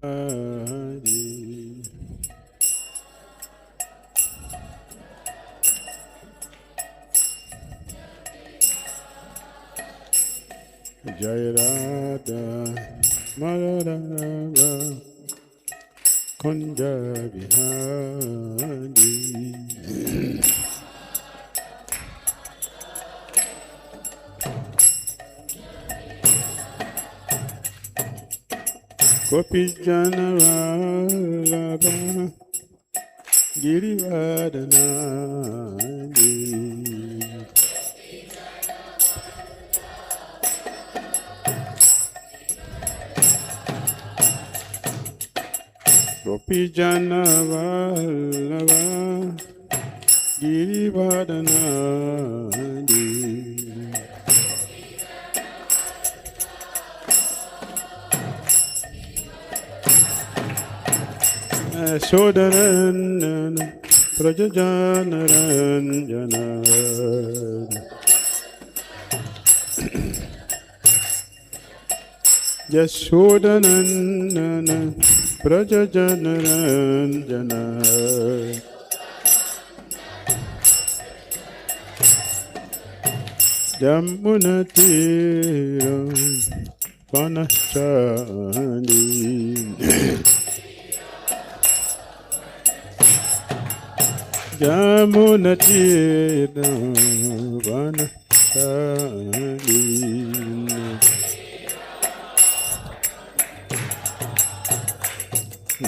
Jai Radha Madhava Kunja Vihari. Gopi Jana Vallabha Girivardhana. Gopi Jana Vallabha Girivardhana. Yashodanandana Prajajanaranjana. Yashodanandana Prajajanaranjana. Yamunatira Vanachani. Yamunatira Vanachani.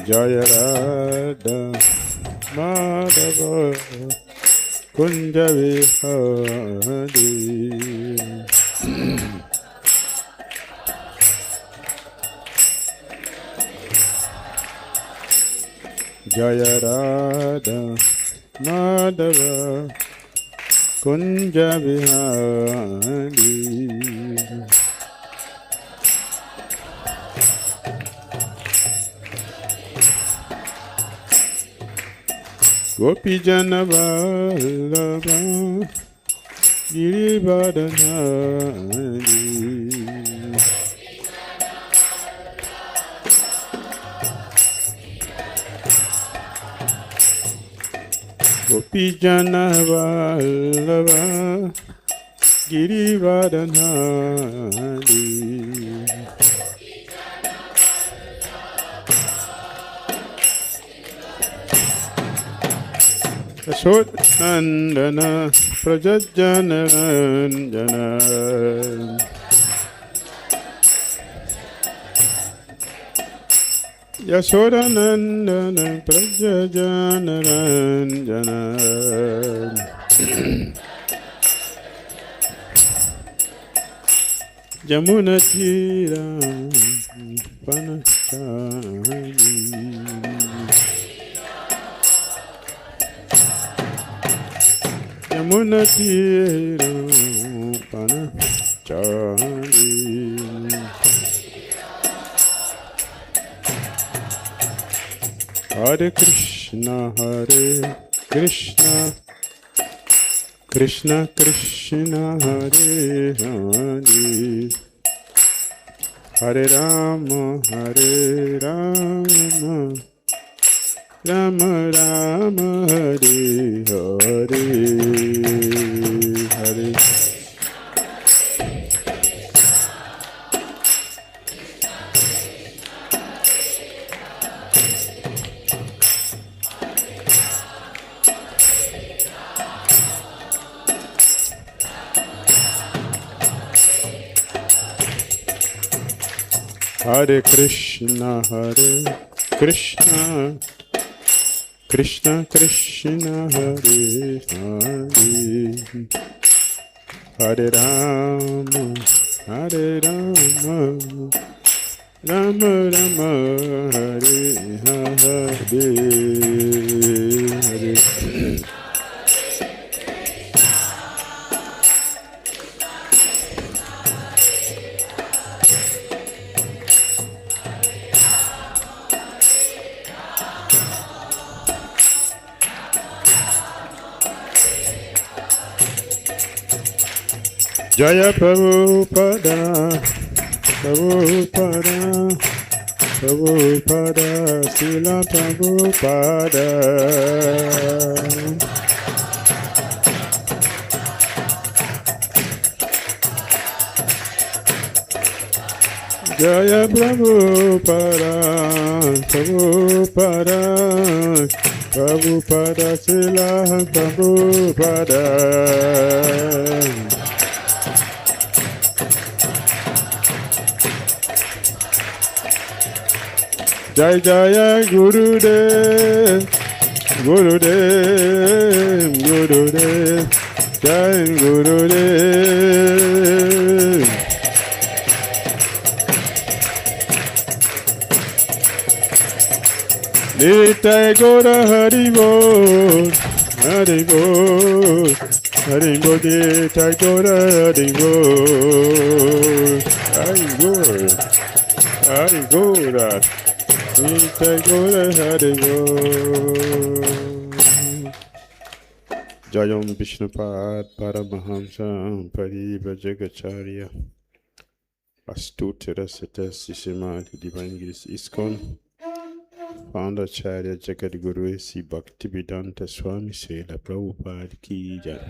Jaya Radha Madhava Kunja Vihari. Jaya Radha Madhava Kunja Vihari. Gopi Jana Vallabha Girivardhana. Gopi Jana Vallabha Girivardhana. Yashodanandana Prajajanaranjana. Yashodanandana Prajajanaranjana. Yamunatira Vanachani. Yamunatira Vanachani. Hare Krishna Krishna Krishna Hare Hare, Hare Rama Rama Rama Hare Hare, Hare Hare Krishna Krishna Krishna Hare Hare, Hare Rama Rama Rama Hare Hare, Hare Jaya Prabhupada, Prabhupada, Prabhupada, Srila Prabhupada. Jaya Prabhupada, Prabhupada, Prabhupada, Srila Prabhupada. Jai Jaya Gurudev, Gurudev, Gurudev, Jai Gurudev. Nitai Gora Hari Bol, Hari Bol, Hari Bol, Nitai Gora Hari Bol, Hari Bol, Hari Gora, Nitai Gora Hari Bol. Jayam Vishnupad Paramahamsa Parivajagacharya Astutra Sata Sishamati Divine Grace ISKCON Founder Acharya Jagadguru Sri Bhaktivedanta Swami Srila Prabhupada Ki Jai.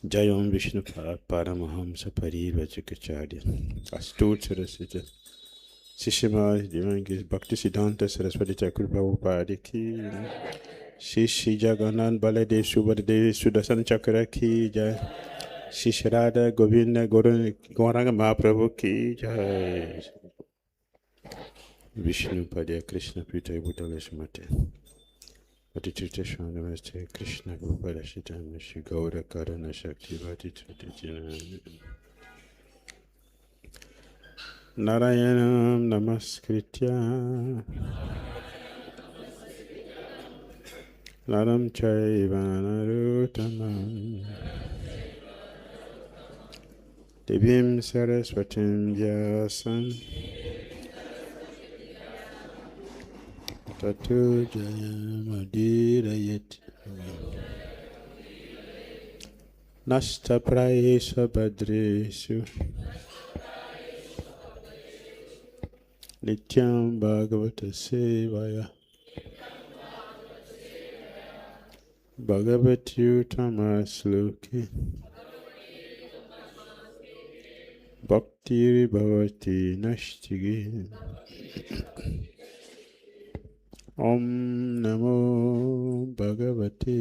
Jayam Vishnupad Paramahamsa Parivajagacharya Astutra Sata Sishamati Divine Grace Bhaktisiddhanta Saraswati Thakur Prabhupada Ki Shri Jagannath Baladev Subhadev Sudarshan Chakra Ki Jai. Shri Radha Govinda Gauranga Mahaprabhu Ki Jai. Vishnu Padya Krishna Pita Bhutalashmate Patitita Shwanamaste Krishna Gopada Shitana Shri Gaura Karana Shakti Vatitana Narayanam Namaskritya Naram Chaiva Narottamam Devim Saraswatim Vyasam Tato Jayamudirayat Nasta Praesha Badreshu Nityam Bhagavata Sevaya Bhagavati Uttama Sloki Bhakti Bhavati Nashtigi Om Namo Bhagavate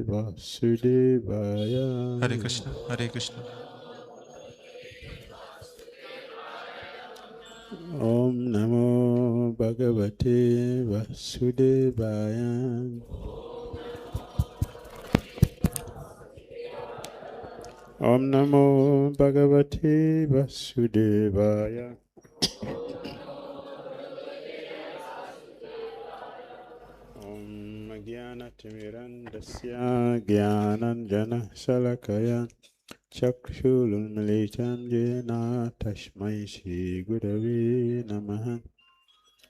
Vasudevaya. Hare Krishna, Hare Krishna. Om Namo Bhagavate Vasudevaya. Om Namo Bhagavate Vasudevaya. Om Jnanatimirandasya Jnananjana Salakaya Chakshulunmilitam Jena Tashmai Shri Gurave Namaha.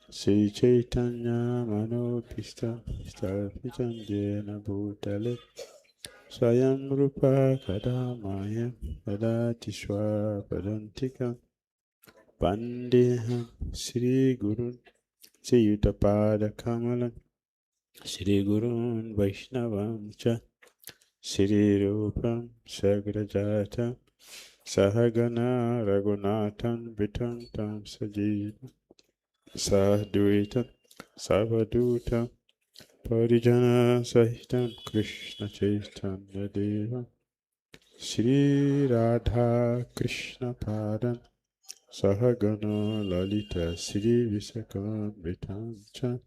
Sri Chaitanya Manopista Stalpitam Jena Bhutale Swayam Rupa Kadamaya Padati Swapadantika Pandeham Sri Guru Sri Yuttapada Kamalam Shri Gurun Vaishnavam Cha Shri Rupam Sagrajata Sahagana Raghunathan Vitantam Sajiva Sadhuitam Savadutam Parijana Sahitam Krishna Chaitanya Deva Shri Radha Krishna Padam Sahagana Lalita Shri Visakam Vitancha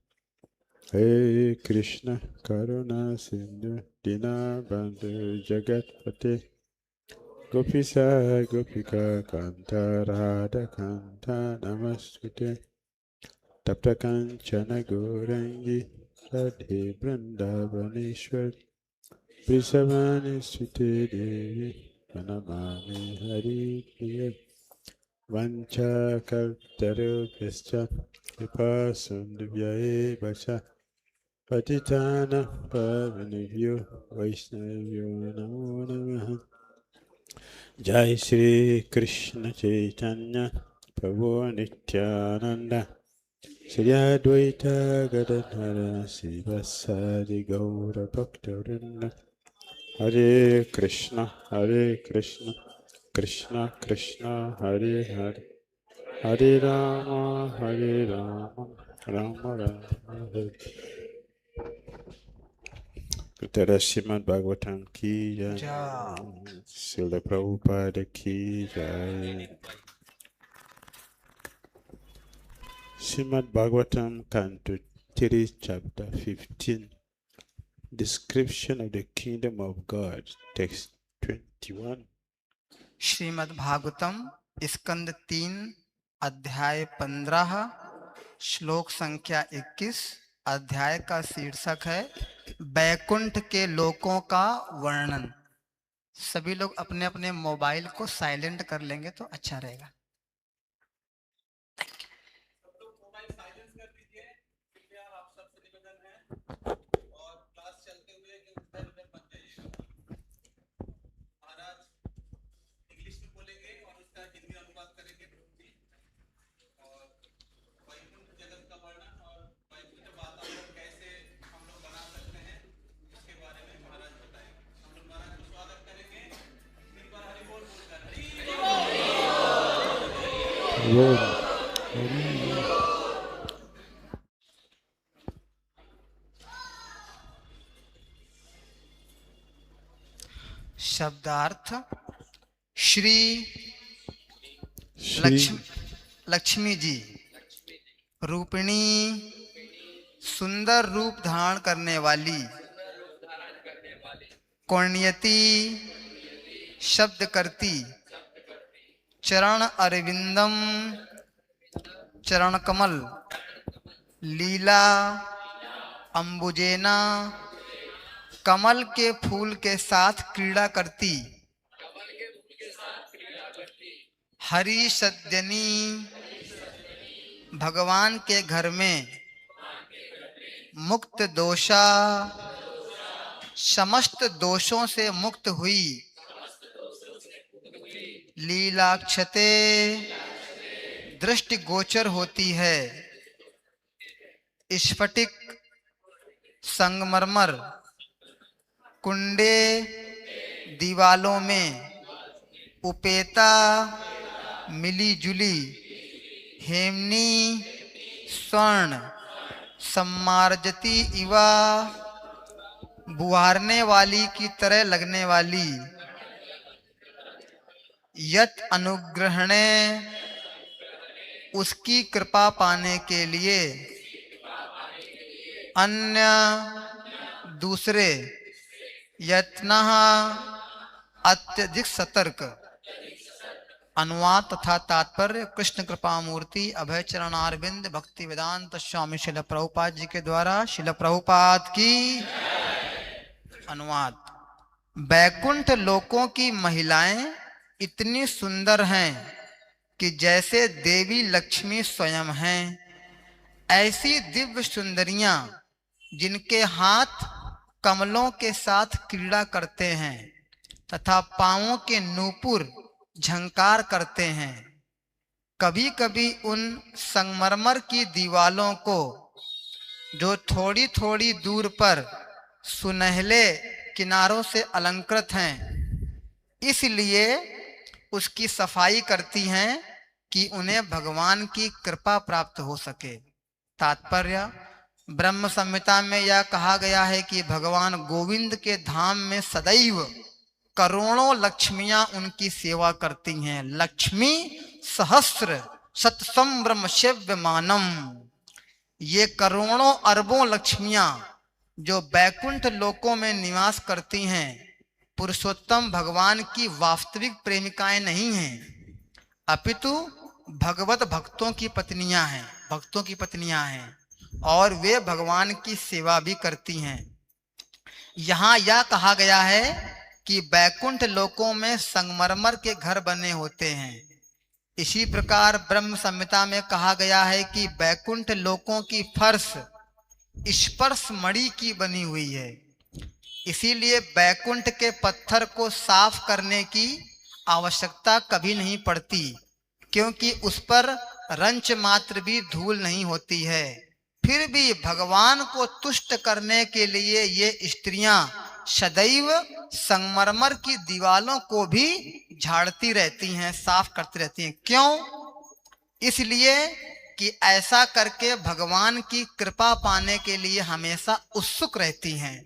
Hey Krishna Karuna Sindhu Dinabandhu Jagatpate Gopisa Gopika Kanta Radha Kanta Namastute Tapta Kanchana Gourangi Radhe Vrindavaneshwar Prisavani Sute Devi Pranamami Hari Priya Vancha Kaltarubhyascha Kripa Sundubhyaye Vacha Patitana Pavanebhyo Vaishnavyo Namo Namaha. Jai Shri Krishna Chaitanya Prabhu Nityananda Shri Advaita Gadadhara Sivasadi Gaura Bhaktarinda Hare Krishna Krishna Krishna Hare Hare Hare Rama Rama Rama Hare Uttara Srimad Bhagavatam ki jai, Srila Prabhupada ki jai. Srimad Bhagavatam, Canto 3, Chapter 15, Description of the Kingdom of God, Text 21. Shrimad Bhagavatam स्कंद 3 अध्याय 15 श्लोक संख्या 21। अध्याय का शीर्षक है बैकुंठ के लोकों का वर्णन। सभी लोग अपने अपने मोबाइल को साइलेंट कर लेंगे तो अच्छा रहेगा। शब्दार्थ श्री लक्ष्मी जी रूपिणी सुंदर रूप धारण करने वाली, कौण्यति शब्द करती, चरण अरविंदम चरण कमल, लीला अंबुजेना कमल के फूल के साथ क्रीड़ा करती, हरि सद्यनी भगवान के घर में मुक्त दोषा समस्त दोषों से मुक्त हुई, लीलाक्षते दृष्टि गोचर होती है, स्फटिक संगमरमर कुंडे दीवालों में, उपेता मिली जुली, हेमनी स्वर्ण सम्मार्जती इवा बुहारने वाली की तरह लगने वाली, यत अनुग्रहणे उसकी कृपा पाने के लिए, अन्य दूसरे, यत्नः अत्यधिक सतर्क। अनुवाद तथा तात्पर्य कृष्ण कृपा मूर्ति अभय चरणारविंद भक्ति वेदांत स्वामी शिल प्रभुपाद जी के द्वारा। शिल प्रभुपाद की अनुवाद। बैकुंठ लोकों की महिलाएं इतनी सुंदर हैं कि जैसे देवी लक्ष्मी स्वयं हैं। ऐसी दिव्य सुंदरियां जिनके हाथ कमलों के साथ क्रीड़ा करते हैं तथा पांवों के नूपुर झंकार करते हैं। कभी कभी उन संगमरमर की दीवालों को, जो थोड़ी थोड़ी दूर पर सुनहले किनारों से अलंकृत हैं, इसलिए उसकी सफाई करती हैं कि उन्हें भगवान की कृपा प्राप्त हो सके। तात्पर्य, ब्रह्म संहिता में यह कहा गया है कि भगवान गोविंद के धाम में सदैव करोड़ों लक्ष्मियां उनकी सेवा करती हैं। लक्ष्मी सहस्र शतसंभ्रम सेव्यमानम। ये करोड़ों अरबों लक्ष्मियां जो बैकुंठ लोकों में निवास करती हैं, पुरुषोत्तम भगवान की वास्तविक प्रेमिकाएं नहीं हैं, अपितु भगवत भक्तों की पत्नियां हैं और वे भगवान की सेवा भी करती हैं। यहाँ यह कहा गया है कि बैकुंठ लोकों में संगमरमर के घर बने होते हैं। इसी प्रकार ब्रह्म संहिता में कहा गया है कि बैकुंठ लोकों की फर्श स्पर्श मणि की बनी हुई है। इसीलिए बैकुंठ के पत्थर को साफ करने की आवश्यकता कभी नहीं पड़ती, क्योंकि उस पर रंच मात्र भी धूल नहीं होती है। फिर भी भगवान को तुष्ट करने के लिए ये स्त्रियां सदैव संगमरमर की दीवालों को भी झाड़ती रहती हैं, साफ करती रहती हैं। क्यों? इसलिए कि ऐसा करके भगवान की कृपा पाने के लिए हमेशा उत्सुक रहती हैं।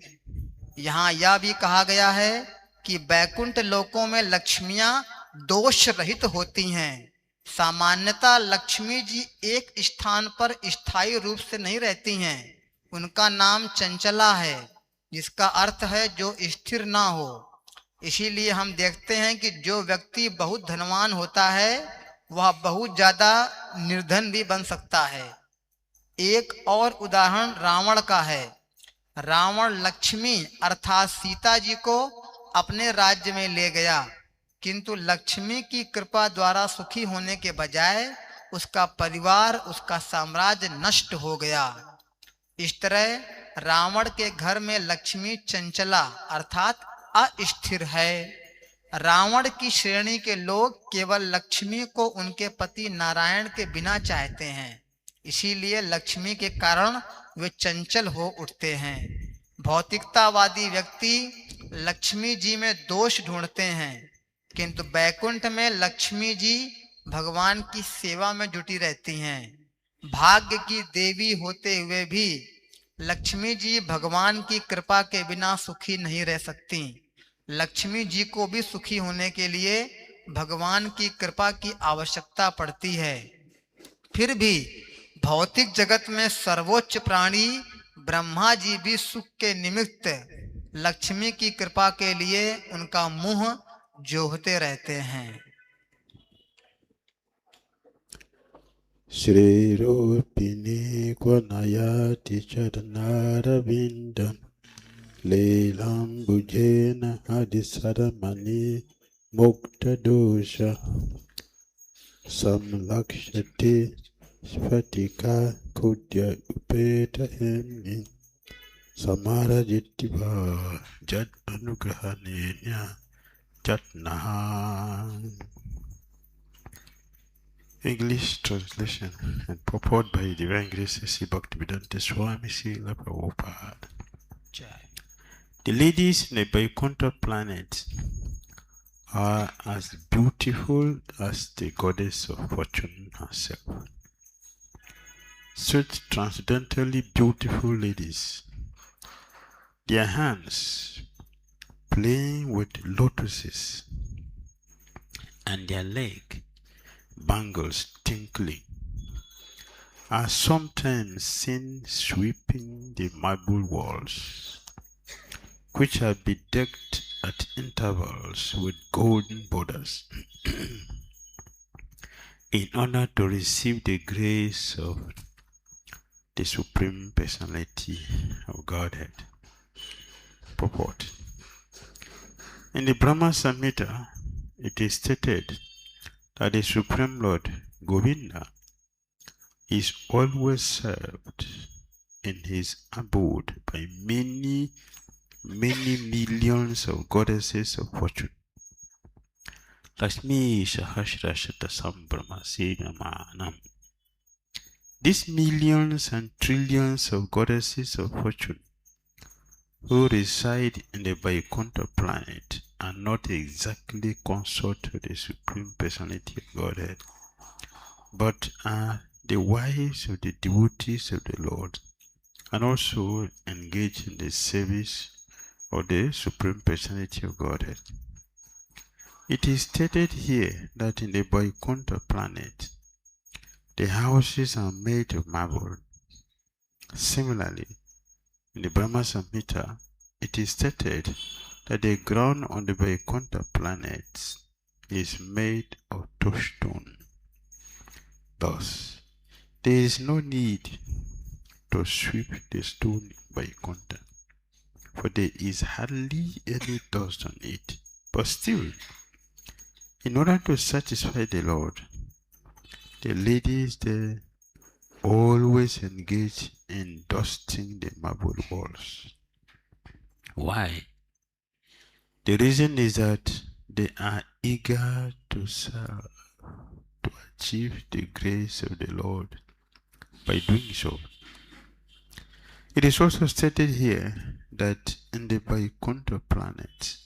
यहाँ यह भी कहा गया है कि बैकुंठ लोकों में लक्ष्मियां दोष रहित होती हैं। सामान्यतः लक्ष्मी जी एक स्थान पर स्थायी रूप से नहीं रहती हैं। उनका नाम चंचला है, जिसका अर्थ है जो स्थिर ना हो। इसीलिए हम देखते हैं कि जो व्यक्ति बहुत धनवान होता है वह बहुत ज्यादा निर्धन भी बन सकता है। एक और उदाहरण रावण का है। रावण लक्ष्मी अर्थात सीता जी को अपने राज्य में ले गया, किंतु लक्ष्मी की कृपा द्वारा सुखी होने के बजाय उसका परिवार, उसका साम्राज्य नष्ट हो गया। इस तरह रावण के घर में लक्ष्मी चंचला अर्थात अस्थिर है। रावण की श्रेणी के लोग केवल लक्ष्मी को उनके पति नारायण के बिना चाहते हैं, इसीलिए लक्ष्मी के कारण वे चंचल हो उठते हैं। भौतिकतावादी व्यक्ति लक्ष्मी जी में दोष ढूंढते हैं, किंतु बैकुंठ में लक्ष्मी जी भगवान की सेवा में जुटी रहती हैं। भाग्य की देवी होते हुए भी लक्ष्मी जी भगवान की कृपा के बिना सुखी नहीं रह सकती। लक्ष्मी जी को भी सुखी होने के लिए भगवान की कृपा की आवश्यकता पड़ती है। फिर भी भौतिक जगत में सर्वोच्च प्राणी ब्रह्मा जी भी सुख के निमित्त लक्ष्मी की कृपा के लिए उनका मुंह जोहते रहते हैं। Shri Rupini Kwanayati Charanaravindan Leelam Bujena Hadisaramani Mukta Dosha Samlakshati Sfatika Kudya Upeta Hemi Samara Jittiva Jat Anugrahanenya Jatnahan. English translation and purport by Divine Grace C. Bhaktivedanta Swami Srila Prabhupada. The ladies in the Vaikuntha planet are as beautiful as the goddess of fortune herself. Such transcendently beautiful ladies, their hands playing with lotuses and their leg bangles tinkling, are sometimes seen sweeping the marble walls, which are bedecked at intervals with golden borders, in order to receive the grace of the Supreme Personality of Godhead. Purport. In the Brahma Samhita, it is stated that the Supreme Lord Govinda is always served in his abode by many millions of goddesses of fortune. Lakshmi Sahasra Shata Sambrahma Segamanam. These millions and trillions of goddesses of fortune who reside in the Vaikuntha planet are not exactly consort of the Supreme Personality of Godhead, but are the wives of the devotees of the Lord, and also engage in the service of the Supreme Personality of Godhead. It is stated here that in the Vaikuntha planet, the houses are made of marble. Similarly, in the Brahma Samhita, it is stated that the ground on the Vaikuntha planets is made of touchstone. Thus, there is no need to sweep the stone Vaikuntha, for there is hardly any dust on it. But still, in order to satisfy the Lord, the ladies there always engage in dusting the marble walls. Why? The reason is that they are eager to to achieve the grace of the Lord by doing so. It is also stated here that in the Vaikuntha planet,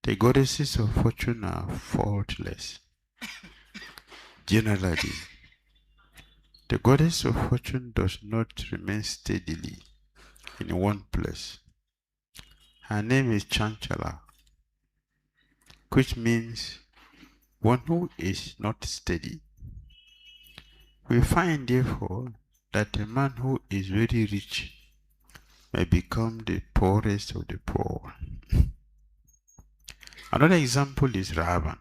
the goddesses of fortune are faultless. Generally, the goddess of fortune does not remain steadily in one place. Her name is Chanchala, which means one who is not steady. We find, therefore, that a man who is very rich may become the poorest of the poor. Another example is Ravan.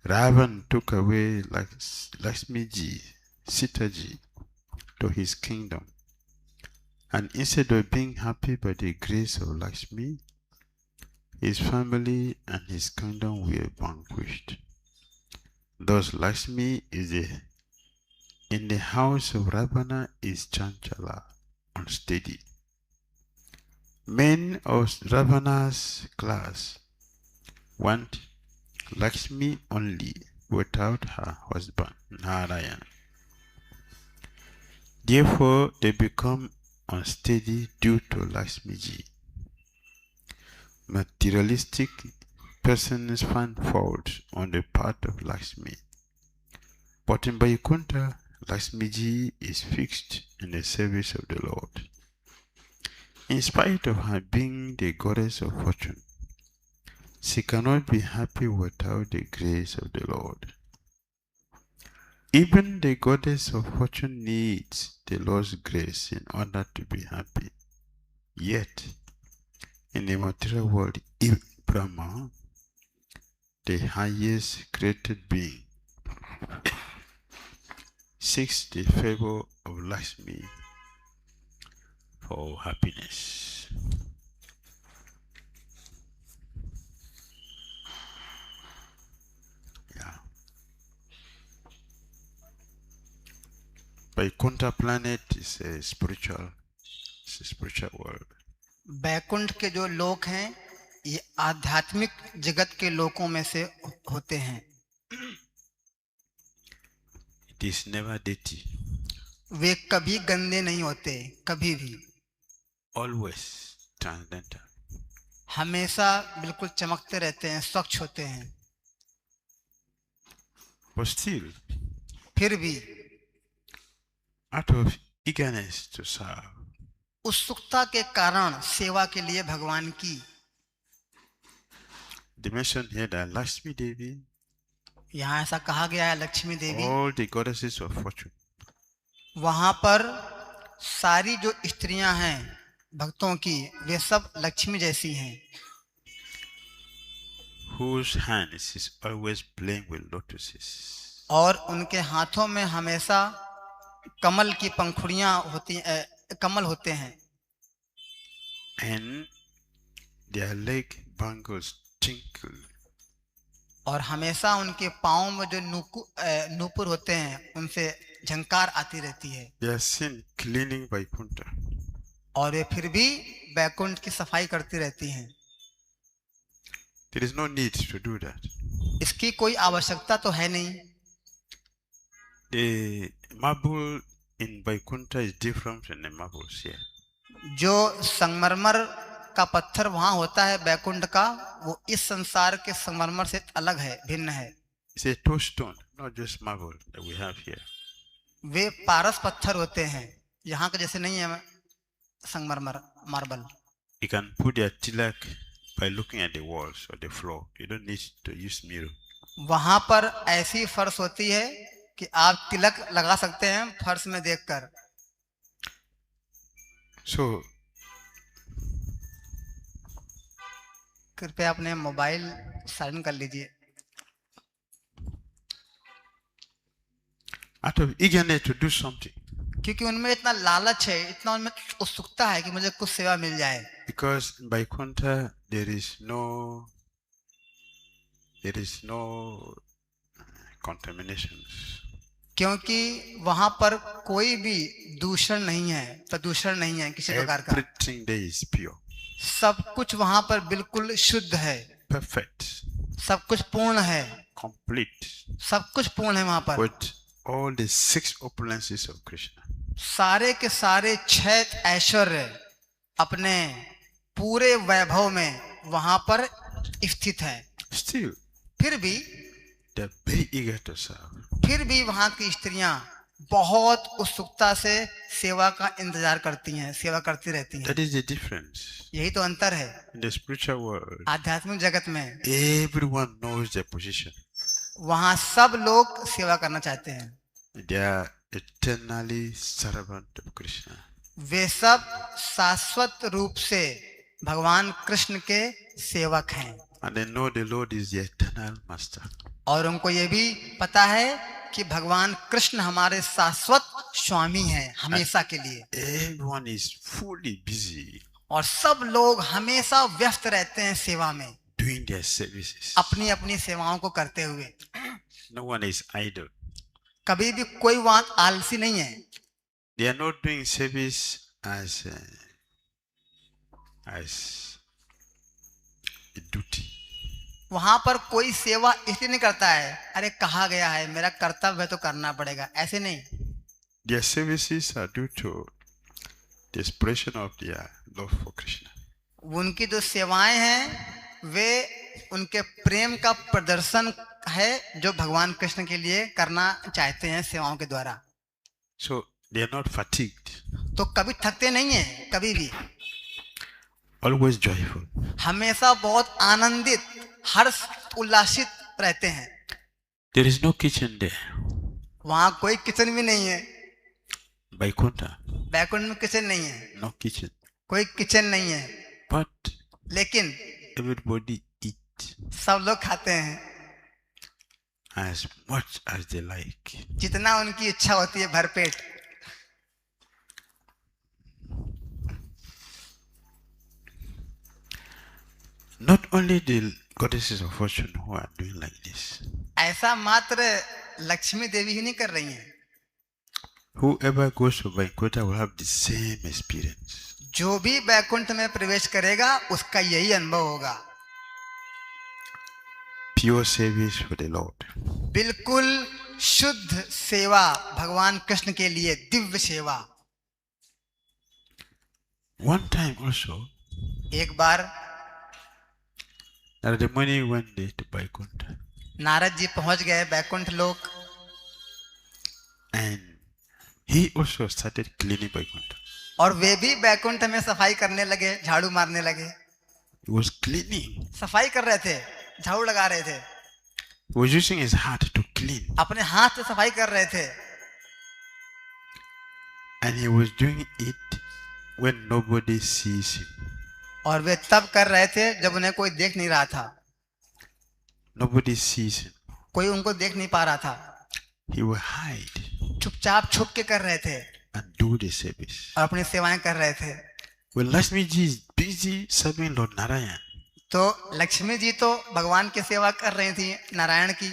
Ravan took away Lakshmiji, Sitaji, to his kingdom, and instead of being happy by the grace of Lakshmi, his family and his kingdom were vanquished. Thus Lakshmi is in the house of Ravana is Chanchala, unsteady. Men of Ravana's class want Lakshmi only without her husband, Narayana. Therefore, they become unsteady due to Lakshmiji. Materialistic persons find fault on the part of Lakshmi. But in Vaikuntha, Lakshmiji is fixed in the service of the Lord. In spite of her being the goddess of fortune, she cannot be happy without the grace of the Lord. Even the goddess of fortune needs the Lord's grace in order to be happy. Yet, in the material world, even Brahma, the highest created being, seeks the favor of Lakshmi for happiness. Vaikuntha planet is a spiritual world. Baikunth के जो लोक हैं ये आध्यात्मिक जगत के लोकों में से होते हैं. It is never dirty. वे कभी गंदे नहीं होते, कभी भी. Always transcendental. हमेशा बिल्कुल चमकते रहते हैं, स्वच्छ होते हैं. But still, फिर भी out of eagerness to serve, उत्सुकता के कारण सेवा के लिए भगवान की. they mention here that Lakshmi Devi, यहाँ ऐसा कहा गया है लक्ष्मी देवी, all the goddesses of fortune, वहां पर सारी जो स्त्रियां हैं भक्तों की वे सब लक्ष्मी जैसी हैं. whose hands is always playing with lotuses. और उनके हाथों में हमेशा कमल की पंखुड़ियां होती, कमल होते हैं. And their leg bangles tinkle. और हमेशा उनके पाँव में जो नूपुर होते हैं उनसे झंकार आती रहती है. They are seen cleaning Vaikuntha. और वे फिर भी बैकुंठ की सफाई करती रहती हैं. There is no need to do that. इसकी कोई आवश्यकता तो है नहीं. The marble in Vaikuntha is different from the marbles here. जो संगमरमर का पत्थर वहां होता है बैकुंठ का, वो इस संसार के संगमरमर से अलग है, भिन्न है. It's a touchstone, not just marble that we have here. वे पारस पत्थर होते हैं, यहाँ के जैसे नहीं है संगमरमर marble. You can put your tilak by looking at the walls or the floor. You don't need to use mirror. वहां पर ऐसी फर्श होती है कि आप तिलक लगा सकते हैं फर्श में देखकर. So, कृपया अपने मोबाइल साइलेंट कर लीजिए. out of eagerness to do something, क्योंकि उनमें इतना लालच है, इतना उनमें उत्सुकता है कि मुझे कुछ सेवा मिल जाए. because in Vaikuntha there is no contaminations. क्योंकि वहां पर कोई भी दूषण नहीं है, प्रदूषण नहीं है किसी प्रकार का. Everything there is pure, सब कुछ वहां पर बिल्कुल शुद्ध है, perfect. सब कुछ पूर्ण है. complete सब कुछ पूर्ण है वहां पर, with all the 6 opulences of Krishna. सारे के सारे 6 ऐश्वर्य अपने पूरे वैभव में वहां पर स्थित है। Still, फिर भी they're very eager to serve. फिर भी वहां की स्त्रियां बहुत उत्सुकता से सेवा का इंतजार करती हैं, सेवा करती रहती हैं। That is the difference. यही तो अंतर है In the spiritual world, आध्यात्मिक जगत में। everyone knows their position. वहां सब लोग सेवा करना चाहते हैं, They are eternally servant of Krishna. वे सब शाश्वत रूप से भगवान कृष्ण के सेवक हैं, And they know the Lord is the eternal master. और उनको ये भी पता है कि भगवान कृष्ण हमारे शाश्वत स्वामी हैं हमेशा के लिए। Everyone is fully busy और सब लोग हमेशा व्यस्त रहते हैं सेवा में, doing their services. अपनी अपनी सेवाओं को करते हुए। No one is idle. कभी भी कोई वहां आलसी नहीं है। They are not doing service as a duty. वहां पर कोई सेवा इसलिए नहीं करता है, अरे कहा गया है मेरा कर्तव्य है तो करना पड़ेगा, ऐसे नहीं। Their services are due to the expression of their love for Krishna. उनकी जो सेवाएं हैं वे उनके प्रेम का प्रदर्शन है जो भगवान कृष्ण के लिए करना चाहते हैं सेवाओं के द्वारा। So they are not fatigued. तो कभी थकते नहीं है, कभी भी Always joyful. हमेशा बहुत आनंदित, हर्ष उल्लासित रहते हैं। There is no kitchen there. वहां कोई किचन भी नहीं है, Vaikuntha, बैकुंठ में किचन नहीं है, no kitchen. कोई किचन नहीं है, But लेकिन everybody eat सब लोग खाते हैं as much as they like. जितना उनकी इच्छा होती है, भरपेट। Not only the goddesses of fortune who are doing like this. ऐसा मात्र लक्ष्मी देवी ही नहीं कर रही हैं, Whoever goes to Vaikuntha will have the same experience. जो भी बैकुंठ में प्रवेश करेगा उसका यही अनुभव होगा। Pure service for the Lord. बिल्कुल शुद्ध सेवा भगवान कृष्ण के लिए, दिव्य सेवा। One time also, एक बार Narada Muni went there to Vaikuntha. Narad ji पहुंच गए बैकुंठ लोक, And he also started cleaning Vaikuntha. और वे भी बैकुंठ में सफाई करने लगे, झाड़ू मारने लगे। He was cleaning. सफाई कर रहे थे, झाड़ू लगा रहे थे, He was using his heart to clean. अपने हाथ से सफाई कर रहे थे। And he was doing it when nobody sees him. और वे तब कर रहे थे जब उन्हें कोई देख नहीं रहा था, Nobody sees him. कोई उनको देख नहीं पा रहा था। He will hide चुपचाप छुप के कर रहे थे and do the service. और अपनी सेवाएं कर रहे थे। When Lakshmi ji is busy serving Lord Narayan, तो लक्ष्मी जी तो भगवान की सेवा कर रही थी, नारायण की,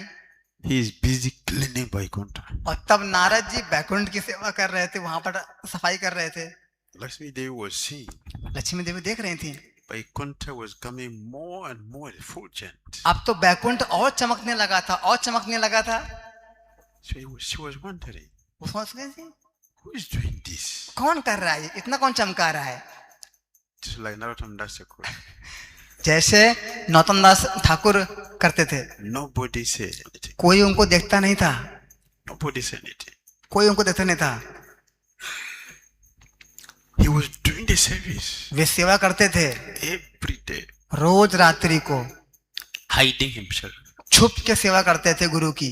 he is busy cleaning Vaikuntha. और तब नारद जी बैकुंठ की सेवा कर रहे थे, वहां पर सफाई कर रहे थे। Lakshmi Devi was seeing Lakshmi देवी देख रही थी, Vaikuntha was coming more and more effulgent. अब तो बैकुंठ और चमकने लगा था, और चमकने लगा था। So she was wondering, वो सोच गई थी who is doing this? कौन कर रहा है, इतना कौन चमका रहा है। Just like Narottam Das Thakur. जैसे नौतम दास ठाकुर करते थे, Nobody said anything. कोई उनको देखता नहीं था, Nobody said anything. कोई उनको देखता नहीं था। He was doing the service वे सेवा करते थे every day, रोज रात्रि को, hiding himself. छुप के सेवा करते थे गुरु की।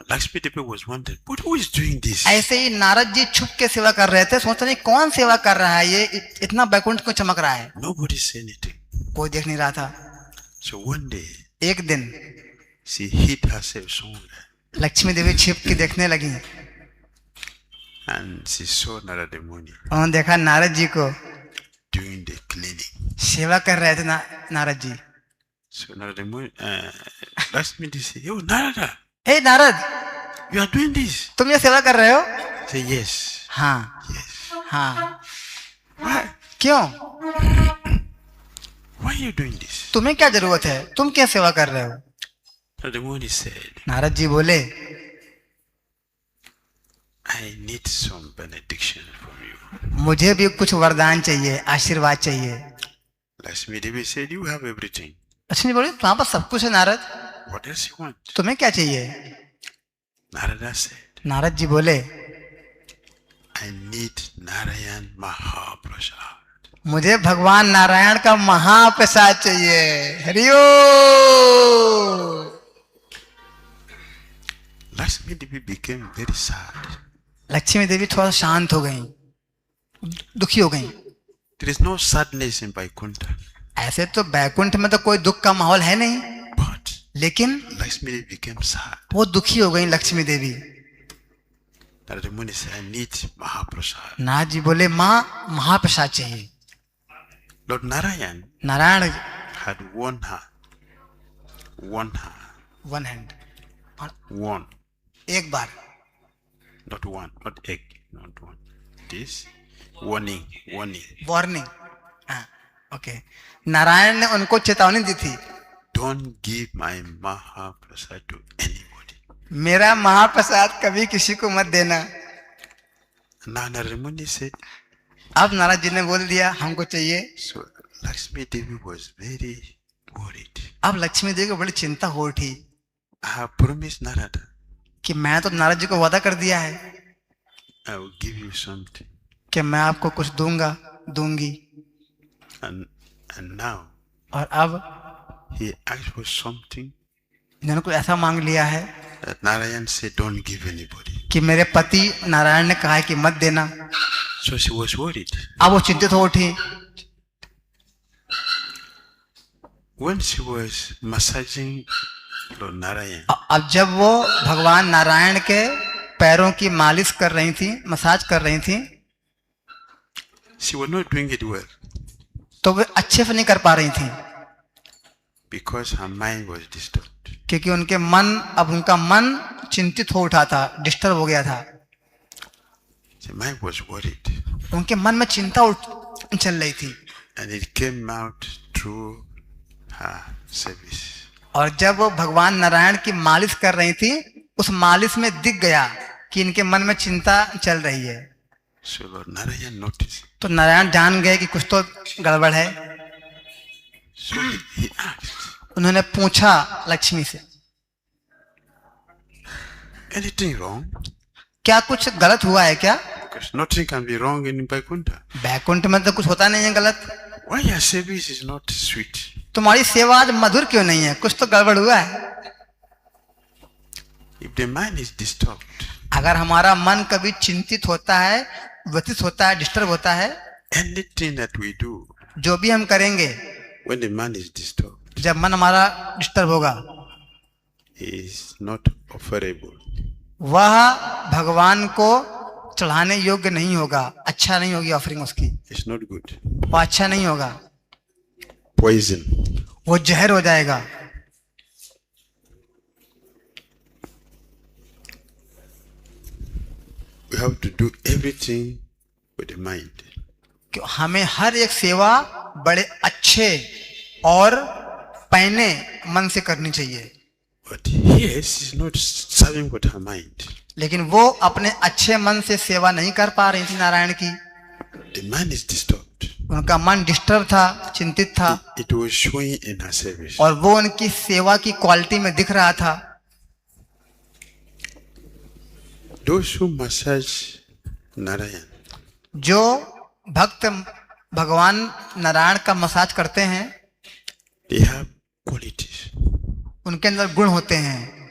Lakshmi Devi was wondering, but who is doing this? ऐसे ही नारद जी छुप के सेवा कर रहे थे, सोच रहे कौन सेवा कर रहा है, ये इतना बैकुंठ को चमक रहा है। Nobody said anything. कोई देख नहीं रहा था। So one day, एक दिन she hid herself somewhere Lakshmi देवी छिप के देखने लगी, and she saw Narada Muni उन्होंने देखा नारद जी को doing the cleaning. सेवा कर रहे थे Narad ji. So Narada Muni, Lakshmi Devi said, "Oh Narada, hey Narad, you are doing this?" तुम ये सेवा कर रहे हो? Say yes, हाँ yes. हाँ। Why? क्यों? Why are you doing this? तुम्हें क्या जरूरत है, तुम क्या सेवा कर रहे हो? Narada Muni said, Narad ji बोले, I need some benediction from you. मुझे भी कुछ वरदान चाहिए, आशीर्वाद चाहिए। Lakshmi Devi said, you have everything. Lakshmi ji बोले, तुम्हारे पास सब कुछ है Narad, What else you want? तुम्हें क्या चाहिए? Narada said, नारद जी बोले, I need Narayan Mahaprasad. मुझे भगवान नारायण का महाप्रसाद चाहिए। हरिओ। Lakshmi Devi became very sad. Lakshmi देवी थोड़ा शांत हो गई, दुखी हो गई। There is no sadness in Vaikuntha. ऐसे तो बैकुंठ में तो कोई दुख का माहौल है नहीं, But लेकिन Lakshmi Devi became sad. वो दुखी हो गई लक्ष्मी देवी। Narada Muni said, I need Mahaprasad. Narad ji बोले, माँ महाप्रसाद चाहिए। Lord Narayan Narayan had won her. One hand, Won. एक बार, Not one, not egg, not one. This warning. Warning. Okay, Narayan ने उनको चेतावनी दी थी, Don't give my Mahaprasad to anybody. मेरा महाप्रसाद कभी किसी को मत देना। Now Narada Muni said, अब नारद जी ने बोल दिया हमको चाहिए। so Lakshmi Devi was very worried. अब लक्ष्मी देवी को बड़ी चिंता हो उठी I have promised Narada, कि मैं तो नारद जी को वादा कर दिया है I will give you something. कि मैं आपको कुछ दूंगी, And now और अब he asked for something इन्होंने कुछ ऐसा मांग लिया है that Narayan said, don't give anybody. कि मेरे पति नारायण ने कहा है कि मत देना। So she was worried. अब वो चिंतित हो उठी। When she was massaging Lord Narayan, अब जब वो भगवान नारायण के पैरों की मालिश कर रही थी, मसाज कर रही थी, she was not doing it well तो वे अच्छे से नहीं कर पा रही थी, because her mind was disturbed. क्योंकि उनका मन चिंतित हो उठा था, डिस्टर्ब हो गया था। The mind was worried, उनके मन में चिंता चल रही थी, and it came out through her service. और जब वो भगवान नारायण की मालिश कर रही थी, उस मालिश में दिख गया कि इनके मन में चिंता चल रही है। So Lord Narayan noticed. तो नारायण जान गए कि कुछ तो गड़बड़ है। So he asked, उन्होंने पूछा लक्ष्मी से, anything wrong? क्या कुछ गलत हुआ है क्या? Because nothing can be wrong in Vaikuntha. Baikunth में तो कुछ होता नहीं है गलत। Why your service is not sweet? तुम्हारी सेवा आज मधुर क्यों नहीं है? कुछ तो गड़बड़ हुआ है। If the mind is disturbed, अगर हमारा मन कभी चिंतित होता है, व्यथित होता है, डिस्टर्ब होता है, anything that we do, जो भी हम करेंगे, when the mind is disturbed, जब मन हमारा डिस्टर्ब होगा, is not offerable. वह भगवान को चढ़ाने योग्य नहीं होगा, अच्छा नहीं होगी ऑफरिंग उसकी, It's not good. वो अच्छा नहीं होगा, Poison. वो जहर हो जाएगा। We have to do everything with the mind. हमें हर एक सेवा बड़े अच्छे और पहने मन से करनी चाहिए। But here she's not serving with her mind. लेकिन वो अपने अच्छे मन से सेवा नहीं कर पा रही थी नारायण की। The mind is disturbed. उनका मन डिस्टर्ब था, चिंतित था, It was showing in her service. और वो उनकी सेवा की क्वालिटी में दिख रहा था। Those who massage Narayan, जो भक्त भगवान नारायण का मसाज करते हैं, they have qualities. उनके अंदर गुण होते हैं।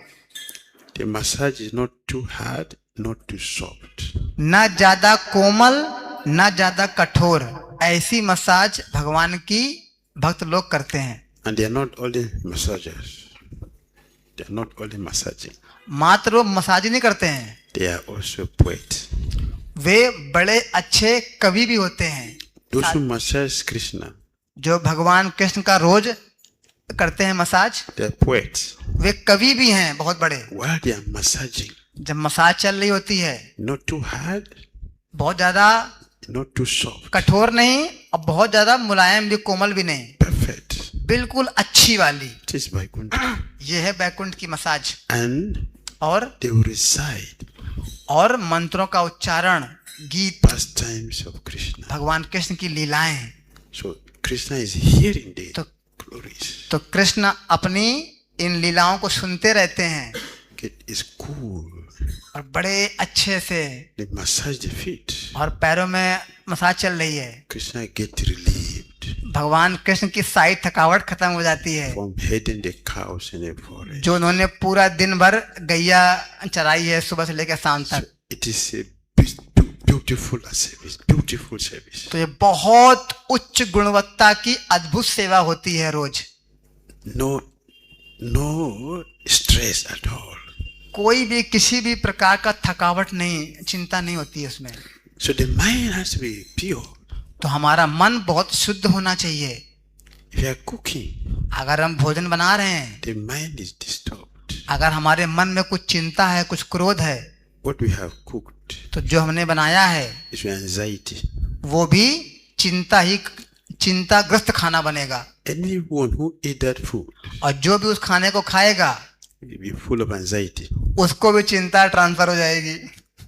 The massage is not too hard, not too soft. ना ज्यादा कोमल, ना ज्यादा कठोर, ऐसी मसाज भगवान की भक्त लोग करते हैं। And they are not only massagers. They are not only massaging. मात्र वो मसाज ही नहीं करते हैं, They are also poets. वे बड़े अच्छे कवि भी होते हैं। Those who massage Krishna, जो भगवान कृष्ण का रोज करते हैं मसाज, they are poets. वे कवि भी हैं बहुत बड़े। While they are massaging, जब मसाज चल रही होती है, not too hard, बहुत ज्यादा not too soft. कठोर नहीं और बहुत ज्यादा मुलायम भी, कोमल भी नहीं, Perfect. बिल्कुल अच्छी वाली। It is Vaikuntha. ये है बैकुंठ की मसाज। and और they will recite और मंत्रों का उच्चारण, गीत, pastimes of Krishna. भगवान कृष्ण की लीलाएं। So Krishna is hearing the तो glories. तो कृष्ण अपनी इन लीलाओं को सुनते रहते हैं It is cool. और बड़े अच्छे से, They massage the feet. और पैरों में मसाज चल रही है। Krishna get relieved भगवान कृष्ण की सारी थकावट खत्म हो जाती है, from heading the cows in the forest. जो उन्होंने पूरा दिन भर गैया चराई है सुबह से लेकर शाम So तक। it is a beautiful service, beautiful service. तो ये बहुत उच्च गुणवत्ता की अद्भुत सेवा होती है रोज। No stress at all. कोई भी किसी भी प्रकार का थकावट नहीं, चिंता नहीं होती है उसमें। So the mind has to be pure. तो हमारा मन बहुत शुद्ध होना चाहिए। If you are cooking, अगर हम भोजन बना रहे हैं, the mind is disturbed. अगर हमारे मन में कुछ चिंता है, कुछ क्रोध है, What we have cooked तो जो हमने बनाया है is anxiety. वो भी चिंताग्रस्त खाना बनेगा। Anyone who eat that food और जो भी उस खाने को खाएगा will be full of anxiety. उसको भी चिंता ट्रांसफर हो जाएगी।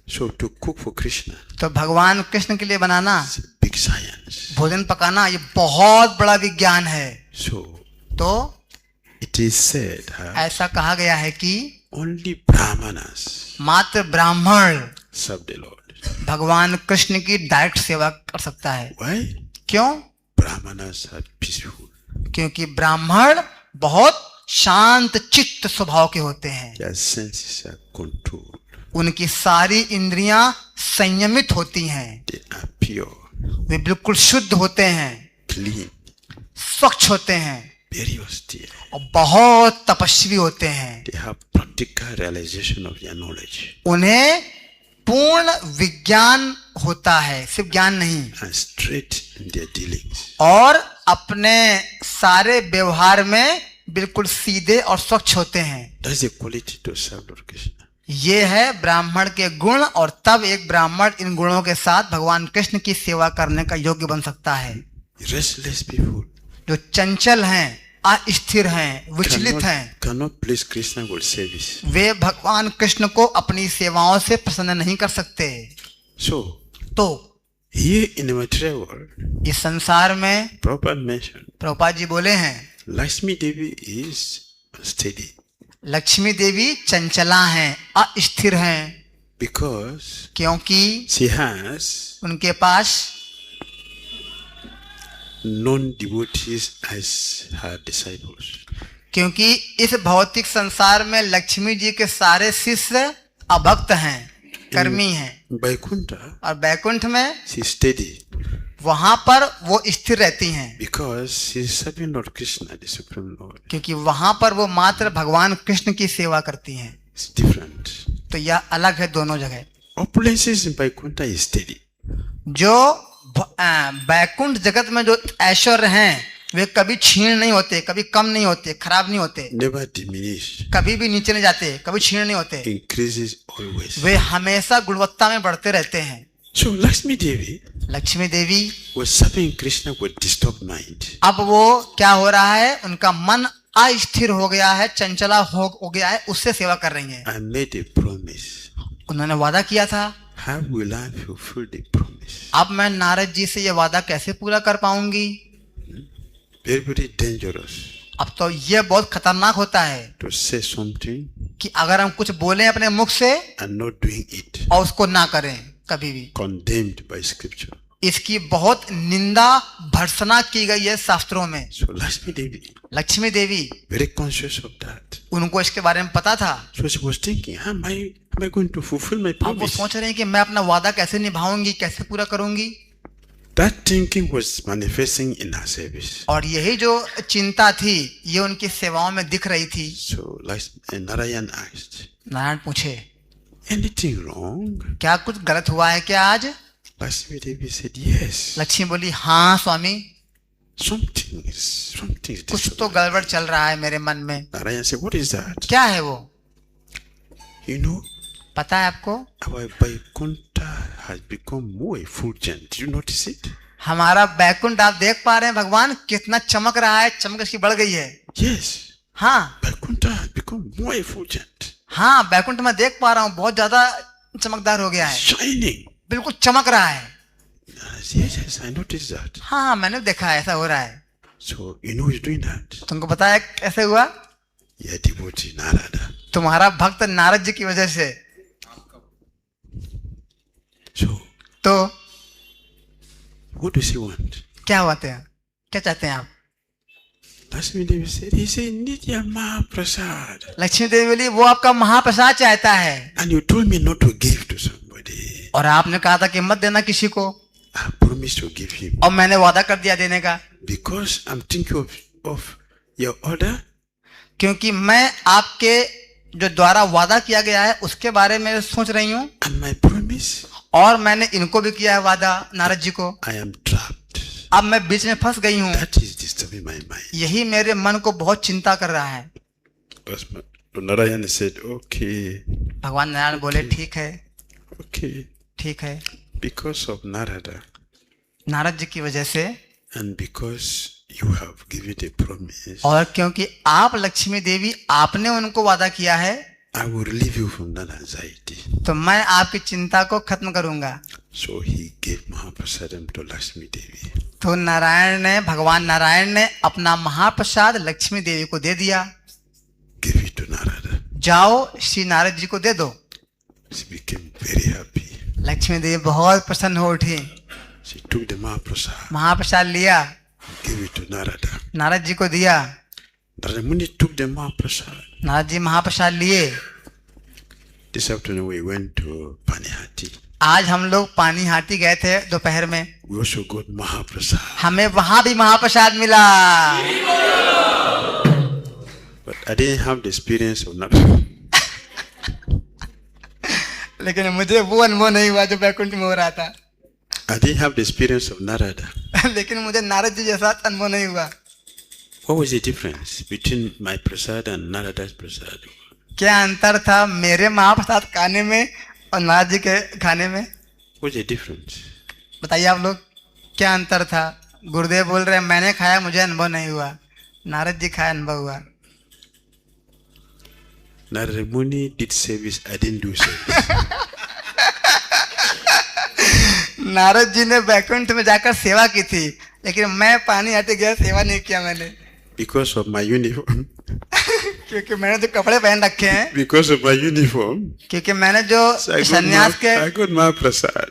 So to cook for Krishna तो भगवान कृष्ण के लिए बनाना, is a big science. भोजन पकाना, ये बहुत बड़ा विज्ञान है। So तो it is said ऐसा कहा गया है कि only Brahmanas मात्र ब्राह्मण serve the Lord. भगवान कृष्ण की डायरेक्ट सेवा कर सकता है। Why? क्यों? Brahmanas are peaceful. क्योंकि ब्राह्मण बहुत शांत चित्त स्वभाव के होते हैं। Their senses are controlled. उनकी सारी इंद्रियां संयमित होती हैं, They are pure, वे बिल्कुल शुद्ध होते हैं, clean, स्वच्छ होते हैं very austere. और बहुत तपस्वी होते हैं। They have practical realization of their knowledge उन्हें पूर्ण विज्ञान होता है, सिर्फ ज्ञान नहीं, and straight in their dealings. और अपने सारे व्यवहार में बिल्कुल सीधे और स्वच्छ होते हैं। That's the quality to serve Lord Krishna. ये है ब्राह्मण के गुण, और तब एक ब्राह्मण इन गुणों के साथ भगवान कृष्ण की सेवा करने का योग्य बन सकता है। Restless people जो चंचल हैं, अस्थिर हैं, विचलित हैं, cannot please Krishna with service. वे भगवान कृष्ण को अपनी सेवाओं से प्रसन्न नहीं कर सकते। So तो here in the material world, इस संसार में Prabhupada mentioned प्रभुपाद जी बोले हैं, Lakshmi Devi is steady Lakshmi देवी चंचला हैं, अस्थिर हैं, because क्योंकि she has उनके पास non-devotees as her disciples. क्योंकि इस भौतिक संसार में लक्ष्मी जी के सारे शिष्य अभक्त हैं, कर्मी हैं, Vaikuntha, और बैकुंठ में she is steady वहां पर वो स्थिर रहती हैं, because she is serving Lord Krishna, the Supreme Lord. क्योंकि वहां पर वो मात्र भगवान कृष्ण की सेवा करती हैं। It's different. तो यह अलग है दोनों जगह। Opulences in Vaikuntha is steady. जो बैकुंठ जगत में जो ऐश्वर्य हैं वे कभी क्षीण नहीं होते, कभी कम नहीं होते, खराब नहीं होते, Never diminish. कभी भी नीचे नहीं जाते, कभी क्षीण नहीं होते, Increases always. वे हमेशा गुणवत्ता में बढ़ते रहते हैं। So Lakshmi Devi Lakshmi Devi was serving Krishna with disturbed mind. अब वो क्या हो रहा है, उनका मन अस्थिर हो गया है, चंचला हो गया है, उससे सेवा कर रही हैं। I made a promise. उन्होंने वादा किया था, How will I fulfill the promise? अब मैं नारद जी से ये वादा कैसे पूरा कर पाऊंगी। Very, very dangerous अब तो ये बहुत खतरनाक होता है to say something कि अगर हम कुछ बोलें अपने मुख से and not doing it. और उसको ना करें कभी भी। Condemned by scripture. इसकी बहुत निंदा भर्त्सना की गई है शास्त्रों में। So Lakshmi Devi, Lakshmi Devi very conscious of that. उनको इसके बारे में पता था। So she was thinking, how am I going to fulfill my अब वो promise? सोच रहे हैं कि मैं अपना वादा कैसे निभाऊंगी, कैसे पूरा करूंगी। That thinking was manifesting in her service. और यही जो चिंता थी ये उनकी सेवाओं में दिख रही थी। So Narayan asked, नारायण पूछे, anything wrong? क्या कुछ गलत हुआ है क्या आज? Lakshmi Devi said, yes. Lakshmi बोली, हाँ स्वामी, Something is कुछ तो disturbing. गड़बड़ चल रहा है मेरे मन में। Narayan said, what is that? क्या है वो? You know, पता है आपको, our Vaikuntha has become more effulgent. Did you notice it? हमारा बैकुंठ आप देख पा रहे हैं भगवान कितना चमक रहा है, चमक इसकी बढ़ गई है। Yes. हाँ, Vaikuntha become more effulgent, हाँ, बैकुंठ में देख पा रहा हूँ बहुत ज्यादा चमकदार हो गया है, shining. बिल्कुल चमक रहा है। Yes, yes, I noticed that. हाँ, मैंने देखा है, ऐसा हो रहा है। So you know who's doing that? तुमको पता है कैसे हुआ? Yeah, devotee Narada. तुम्हारा भक्त नारद जी की वजह से। So तो what does he want? क्या होते हैं, क्या चाहते हैं आप? Lakshmi Devi said, he said, Nitya Mahaprasad. Lakshmi देवी बोली वो आपका महाप्रसाद चाहता है, And you told me not to give to somebody. और आपने कहा था कि मत देना किसी को, I promised to give him. और मैंने वादा कर दिया देने का। Because I'm thinking of your order. क्योंकि मैं आपके जो द्वारा वादा किया गया है उसके बारे में सोच रही हूँ, And my promise, और मैंने इनको भी किया है वादा, नारद जी को। I am trapped. अब मैं बीच में फंस गई हूँ, That is disturbing my mind. यही मेरे मन को बहुत चिंता कर रहा है। Narayana said, okay, भगवान नारायण बोले ठीक है, okay. ठीक है। Because of Narada Narad ji की वजह से, and because you have given a promise, और क्योंकि आप लक्ष्मी देवी आपने उनको वादा किया है, I will relieve you from that anxiety. तो मैं आपकी चिंता को खत्म करूंगा। So he gave Mahaprasadam to Lakshmi Devi. तो नारायण ने, भगवान नारायण ने अपना महाप्रसाद लक्ष्मी देवी को दे दिया। Give it to Narada. जाओ श्री नारद जी को दे दो। She became very happy. Lakshmi देवी बहुत प्रसन्न हो उठी, She took the Mahaprasad, महाप्रसाद लिया, gave it to Narada. Narad ji को दिया। Narada Muni took the Mahaprasad. Narad ji महाप्रसाद लिए। This afternoon we went to Panihati. आज हम लोग पानीहाटी गए थे दोपहर में, We also got Mahaprasad. हमें वहां भी महाप्रसाद मिला, But I didn't have the experience of Narada. लेकिन मुझे वो अनुभव नहीं हुआ जो बैकुंठ में हो रहा था। I didn't have the experience of Narada. लेकिन मुझे नारद जी जैसा अनुभव नहीं हुआ। What was the difference between my prasad and Narada's prasad? क्या अंतर था मेरे महाप्रसाद खाने में और नारद जी के खाने में? What's the difference? बताइए आप लोग, क्या अंतर था? गुरुदेव बोल रहे हैं मैंने खाया मुझे अनुभव नहीं हुआ, नारद जी खाया अनुभव हुआ। Narada Muni did service, I didn't do service. Narad ji ने बैकुंठ में जाकर सेवा की थी, लेकिन मैं पानीहाटी गया सेवा नहीं किया मैंने। Because of my uniform. क्योंकि मैंने जो कपड़े पहन रखे हैं, Because of my uniform. क्योंकि मैंने जो So I सन्यास के, got Mahaprasad.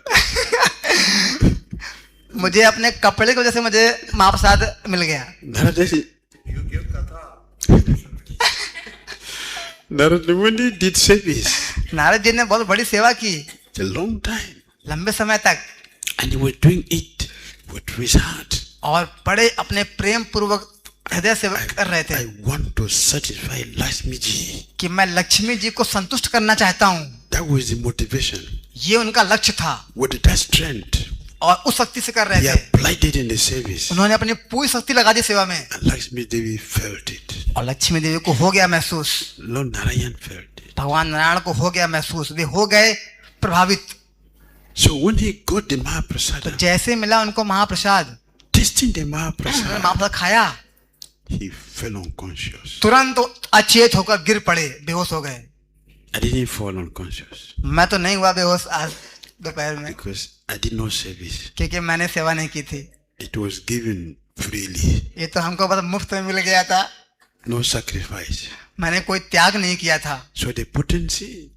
मुझे अपने कपड़े की वजह से मुझे महाप्रसाद मिल गया। Narada Muni did service. Narad ji ने बहुत बड़ी सेवा की, It's a long time. लंबे समय तक, And he was doing it with his heart. और बड़े अपने प्रेम पूर्वक हृदय से कर रहे थे I want to satisfy Lakshmi ji. कि मैं लक्ष्मी जी को संतुष्ट करना चाहता हूँ। That was the motivation. ये उनका लक्ष्य था, With that strength, और उस शक्ति से कर रहे he थे। applied it in the service. उन्होंने अपनी पूरी शक्ति लगा दी सेवा में, And Lakshmi Devi felt it. और लक्ष्मी देवी को हो गया महसूस, Lord Narayan felt it. भगवान नारायण को हो गया महसूस, वे हो गए प्रभावित। So when he got the तो Mahaprasad, जैसे मिला उनको महाप्रसाद, tasting the उन्होंने Mahaprasad, महाप्रसाद खाया, he fell unconscious. तुरंत अचेत होकर गिर पड़े, बेहोश हो गए। I didn't fall unconscious मैं तो नहीं हुआ बेहोश आज दोपहर में, because I did no service. क्योंकि मैंने सेवा नहीं की थी। It was given freely, ये तो हमको बस मुफ्त में मिल गया था, no sacrifice. मैंने कोई त्याग नहीं किया था। So the potency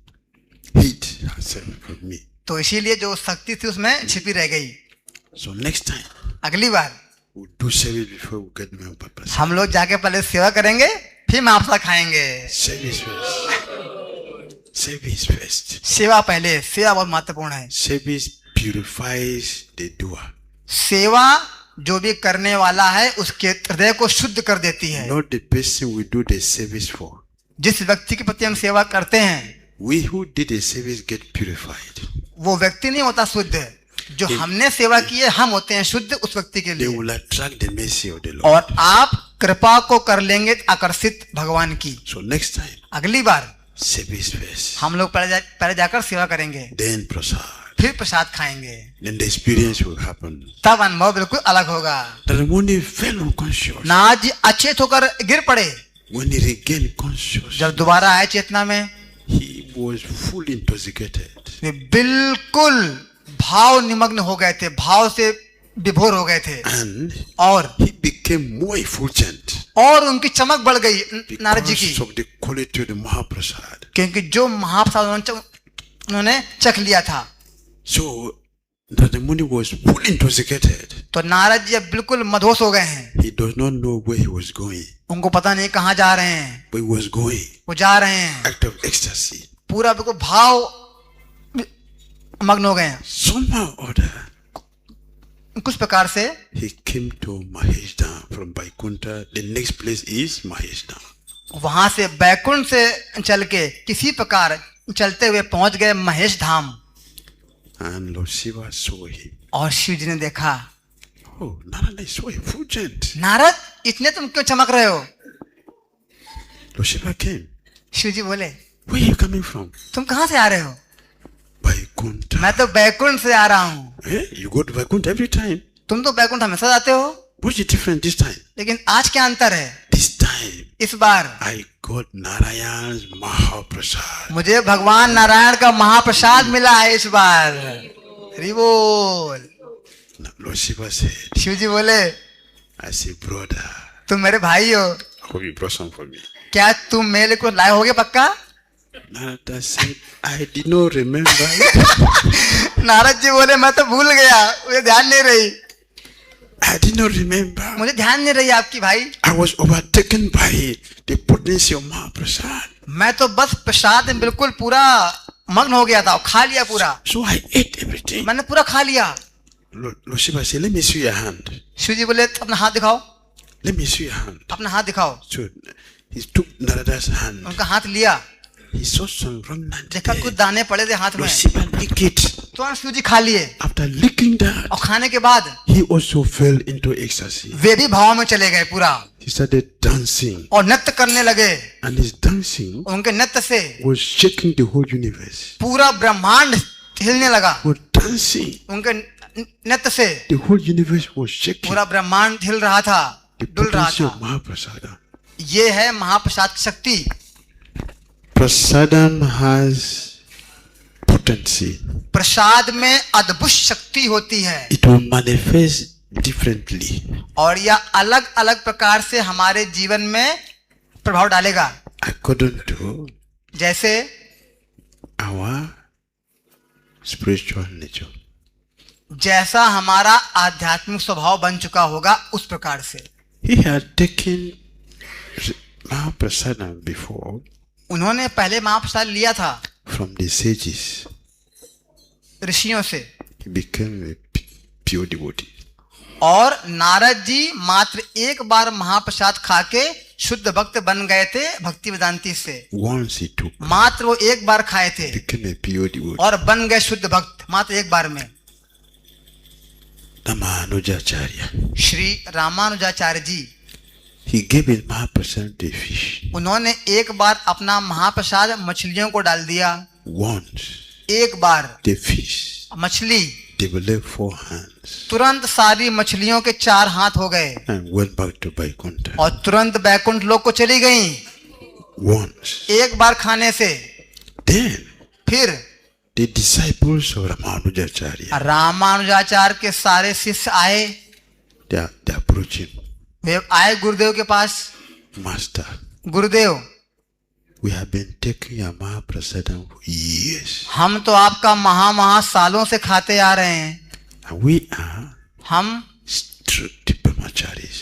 hid herself from me. तो इसीलिए जो शक्ति थी उसमें छिपी रह गई। So next time अगली बार we'll do service before we get Mahaprasad. हम लोग जाके पहले सेवा करेंगे, फिर महाप्रसाद खाएंगे। Service first. Service first. सेवा पहले, सेवा बहुत महत्वपूर्ण है। Service purifies the doer. सेवा जो भी करने वाला है उसके हृदय को शुद्ध कर देती है। Not the person we do the service for. जिस व्यक्ति के प्रति हम सेवा करते हैं, We who did the service get purified. वो व्यक्ति नहीं होता शुद्ध, जो हमने सेवा की है हम होते हैं शुद्ध उस व्यक्ति के They लिए। will attract the mercy of the Lord. और आप कृपा को कर लेंगे आकर्षित भगवान की। So next time, अगली बार service first. हम लोग पहले जाकर सेवा करेंगे, Then prasad. फिर प्रसाद खाएंगे, Then the experience will happen. तब अनुभव बिल्कुल अलग होगा। The Muni fell unconscious. Narad ji अचेत होकर गिर पड़े, When he regained consciousness, जब दोबारा आए चेतना में, he was fully intoxicated. वे बिल्कुल भाव निमग्न हो गए थे, भाव से विभोर हो गए थे, And और he became more effulgent उनकी चमक बढ़ गई नारद जी की, because of the quality of the Mahaprasad. क्योंकि जो महाप्रसाद उन्होंने चख लिया था। So Narada Muni was fully intoxicated. तो नारद जी अब बिल्कुल मदहोश हो गए हैं। He does not know where he was going, उनको पता नहीं कहाँ जा रहे हैं, but he was going वो जा रहे हैं, out of ecstasy. पूरा बिल्कुल भाव मग्न हो गए हैं। Somehow or other, कुछ प्रकार से he came to Maheshdam from Vaikuntha. The next place is Maheshdam. वहां से बैकुंठ से चल के किसी प्रकार चलते हुए पहुंच गए महेश धाम। And Lord Shiva saw him. और शिव जी ने देखा, Oh, Narada is so effulgent. Narad इतने तुम क्यों चमक रहे हो? Lord Shiva came. शिव जी बोले, Where are you coming from? तुम कहाँ से आ रहे हो? Vaikuntha. मैं तो बैकुंठ से आ रहा हूँ। Eh? You go to Vaikuntha every time. तुम तो बैकुंठ हमेशा जाते हो, What's the difference this time? लेकिन आज क्या अंतर है? This time, इस बार I got Narayan's Mahaprasad. मुझे भगवान नारायण का महाप्रसाद मिला है इस बार। हरि बोल। Lord Shiva said, शिव जी बोले, I say, brother, तुम मेरे भाई हो, I hope you brought some for me. क्या तुम मेरे को लाए होगे पक्का? Narada said, I did not remember it. Narad ji बोले, मैं तो भूल गया, मुझे ध्यान नहीं रही, I did not remember. मुझे ध्यान नहीं रही आपकी भाई। I was overtaken by the potency of Mahaprasad. मैं तो बस प्रसाद में बिल्कुल पूरा मग्न हो गया था, खा लिया पूरा, So I ate everything. मैंने पूरा खा लिया। Lord Shiva said, let me see your hand. Shiv जी बोले, अपना हाथ दिखाओ, Let me see your hand. अपना हाथ दिखाओ। So he took Narada's hand. उनका हाथ लिया, He saw some remnant देखा there. कुछ दाने पड़े थे हाथ में, Lord Shiva licked it. तो शिव जी खा लिए, After licking that, और खाने के बाद he also fell into ecstasy. वे भी भाव में चले गए पूरा, He started dancing. और नृत्य करने लगे। And his dancing उनके नृत्य से was shaking the whole universe. पूरा ब्रह्मांड हिलने लगा, Was dancing. उनके नृत्य से The whole universe was shaking. पूरा ब्रह्मांड हिल रहा था, The डुल रहा potency था। of Mahaprasada. ये है महाप्रसाद की शक्ति। Prasadam has potency. प्रसाद में अद्भुत शक्ति होती है, It will manifest differently. और यह अलग अलग प्रकार से हमारे जीवन में प्रभाव डालेगा। According to जैसे our spiritual nature. जैसा हमारा आध्यात्मिक स्वभाव बन चुका होगा उस प्रकार से। He had taken Mahaprasadam before उन्होंने पहले महाप्रसाद लिया था from the sages. ऋषियों से, He became a pure devotee. और नारद जी मात्र एक बार महाप्रसाद खा के शुद्ध भक्त बन गए थे भक्ति वेदांती से। Once he took, मात्र वो एक बार खाए थे became a pure devotee. और बन गए शुद्ध भक्त मात्र एक बार में। Ramanujacharya. Shri Ramanujacharya ji, He gave his Mahaprasad the fish. उन्होंने एक बार अपना महाप्रसाद मछलियों को डाल दिया। Once एक बार the fish मछली, developed 4 hands तुरंत सारी मछलियों के 4 हाथ हो गए and went back to Vaikuntha. और तुरंत बैकुंठ लोक को चली गईं। Once. एक बार खाने से। Then फिर the disciples of Ramanujacharya, Ramanujacharya के सारे शिष्य आए, they approached him. वे आए गुरुदेव के पास। Master, Gurudev, we have been taking your Mahaprasadam for years. हम तो आपका महा सालों से खाते आ रहे हैं, And we are हम strict brahmacharis,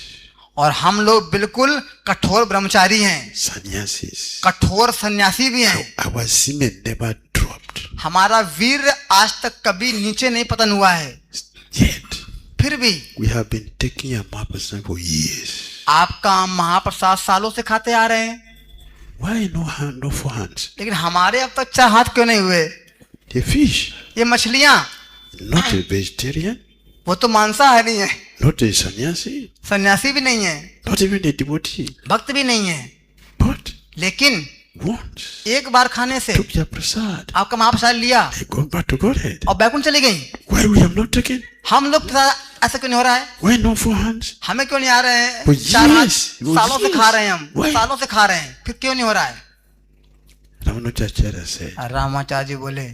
और हम लोग बिल्कुल कठोर ब्रह्मचारी हैं, sannyasis. कठोर सन्यासी भी हैं। Our semen never dropped. हमारा वीर आज तक कभी नीचे नहीं पतन हुआ है, Yet, फिर भी we have been taking your Mahaprasadam for years. आपका महाप्रसाद सालों से खाते आ रहे हैं, Why no hand, no 4 hands? लेकिन हमारे अब तक 4 हाथ क्यों नहीं हुए? The fish, ये मछलियां, not a vegetarian, वो तो मांसाहारी हैं, not a sannyasi, सन्यासी भी नहीं है, not even a devotee. भक्त भी नहीं है, But लेकिन once एक बार खाने से took your prasad, आपका महाप्रसाद लिया they gone back to Godhead. और बैकुंठ चली गई। Why we have not taken? हम लोग ऐसा क्यों नहीं हो रहा है? Why no 4 hands? हमें क्यों नहीं आ रहे हैं? For 4 हाथ years, for सालों से खा रहे हैं हम, Why? सालों से खा रहे हैं, फिर क्यों नहीं हो रहा है? Ramanujacharya said, रामाचार्य जी बोले,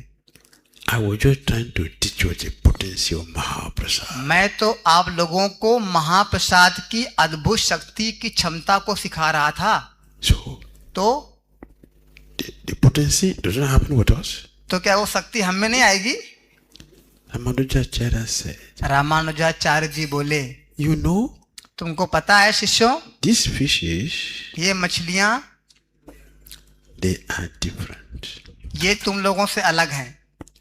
I was just trying to teach you the potency of Mahaprasad. मैं तो आप लोगों को महाप्रसाद की अद्भुत शक्ति की क्षमता को सिखा रहा था। So, तो the potency doesn't happen with us. तो क्या वो शक्ति हम में नहीं आएगी? Ramanujacharya said, रामानुजाचार्य जी बोले, you know, तुमको पता है शिष्यों, these fishes, ये मछलियां, they are different. ये तुम लोगों से अलग हैं।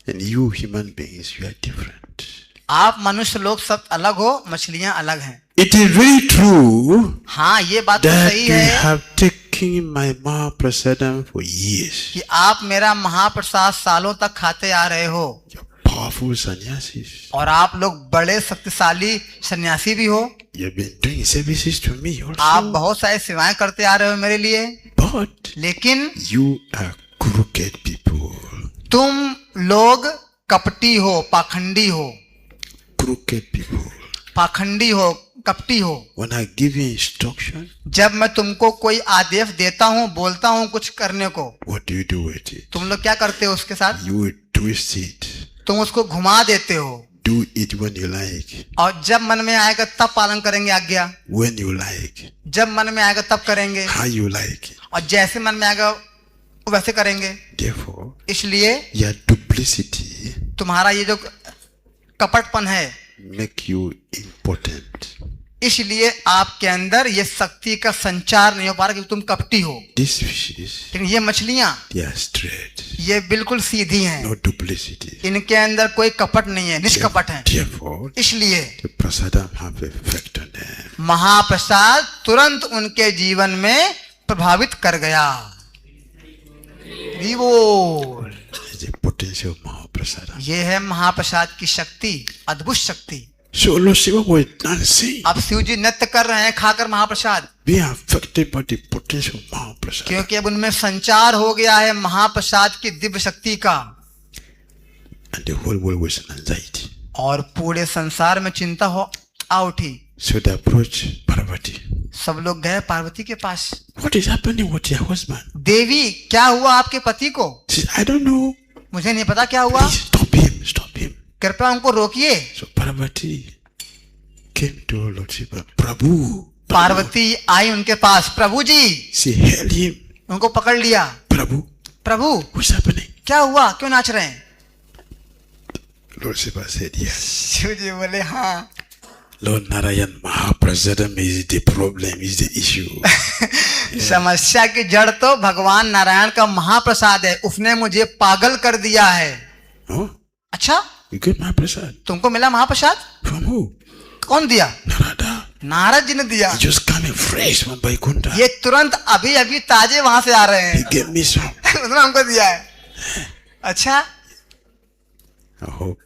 And you human beings, you are different. आप मनुष्य लोग सब अलग हो, मछलियां अलग हैं। It is very true हाँ, ये बात तो that सही you है have taken my Mahaprasadam for years. कि आप मेरा महाप्रसाद सालों तक खाते आ रहे हो, You're powerful sannyasis. और आप लोग बड़े शक्तिशाली सन्यासी भी हो। You've been doing services to me also. आप बहुत सारी सेवाएं करते आ रहे हो मेरे लिए, But लेकिन you are crooked people. तुम लोग कपटी हो, पाखंडी हो, Crooked people. पाखंडी हो, कपटी हो। When I give you instruction, जब मैं तुमको कोई आदेश देता हूँ, बोलता हूँ कुछ करने को, what do you do with it? तुम लोग क्या करते हो उसके साथ? You will twist it. तुम उसको घुमा देते हो, Do it when you like. और जब मन में आएगा तब पालन करेंगे आज्ञा, When you like. जब मन में आएगा तब करेंगे, How you like. और जैसे मन में आएगा वैसे करेंगे। Therefore, इसलिए your duplicity तुम्हारा ये जो कपटपन है, make you important. इसलिए आपके अंदर ये शक्ति का संचार नहीं हो पा रहा क्योंकि तुम कपटी हो। These fishes, लेकिन ये मछलियां, they are straight. ये बिल्कुल सीधी हैं, No duplicity. इनके अंदर कोई कपट नहीं है, निष्कपट है। Therefore, इसलिए the prasadam have effect on them. महाप्रसाद तुरंत उनके जीवन में प्रभावित कर गया। बोल, The potential of Mahaprasadam. ये है महाप्रसाद की शक्ति, अद्भुत शक्ति। So Lord Shiva was dancing, अब शिव जी नृत्य कर रहे हैं खाकर महाप्रसाद, being affected by the potential of Mahaprasad. क्योंकि अब उनमें संचार हो गया है महाप्रसाद की दिव्य शक्ति का, And the whole world was in anxiety. और पूरे संसार में चिंता हो आ उठी। So they approached Parvati. सब लोग गए पार्वती के पास। What is happening with your husband? देवी, क्या हुआ आपके पति को? She said, I don't know. मुझे नहीं पता क्या हुआ, Please stop him, stop him. कृपया उनको रोकिए। So Parvati came to Lord Shiva. Prabhu. Parvati आई उनके पास, प्रभु जी। She held him. उनको पकड़ लिया। Prabhu, प्रभु, what's happening? क्या हुआ, क्यों नाच रहे हैं? Lord Shiva said, yes. Shiv जी बोले, हाँ। Lord Narayan Mahaprasadam is the problem, is the issue. समस्या की जड़ तो भगवान नारायण का महाप्रसाद है, उसने मुझे पागल कर दिया है। Oh, अच्छा, you get Mahaprasad? तुमको मिला महाप्रसाद? From who? कौन दिया? Narada. नारद जी ने दिया। He just coming fresh from Vaikuntha. ये तुरंत अभी अभी ताजे वहां से आ रहे He हैं। gave me some. उसने हमको दिया है। अच्छा, I hope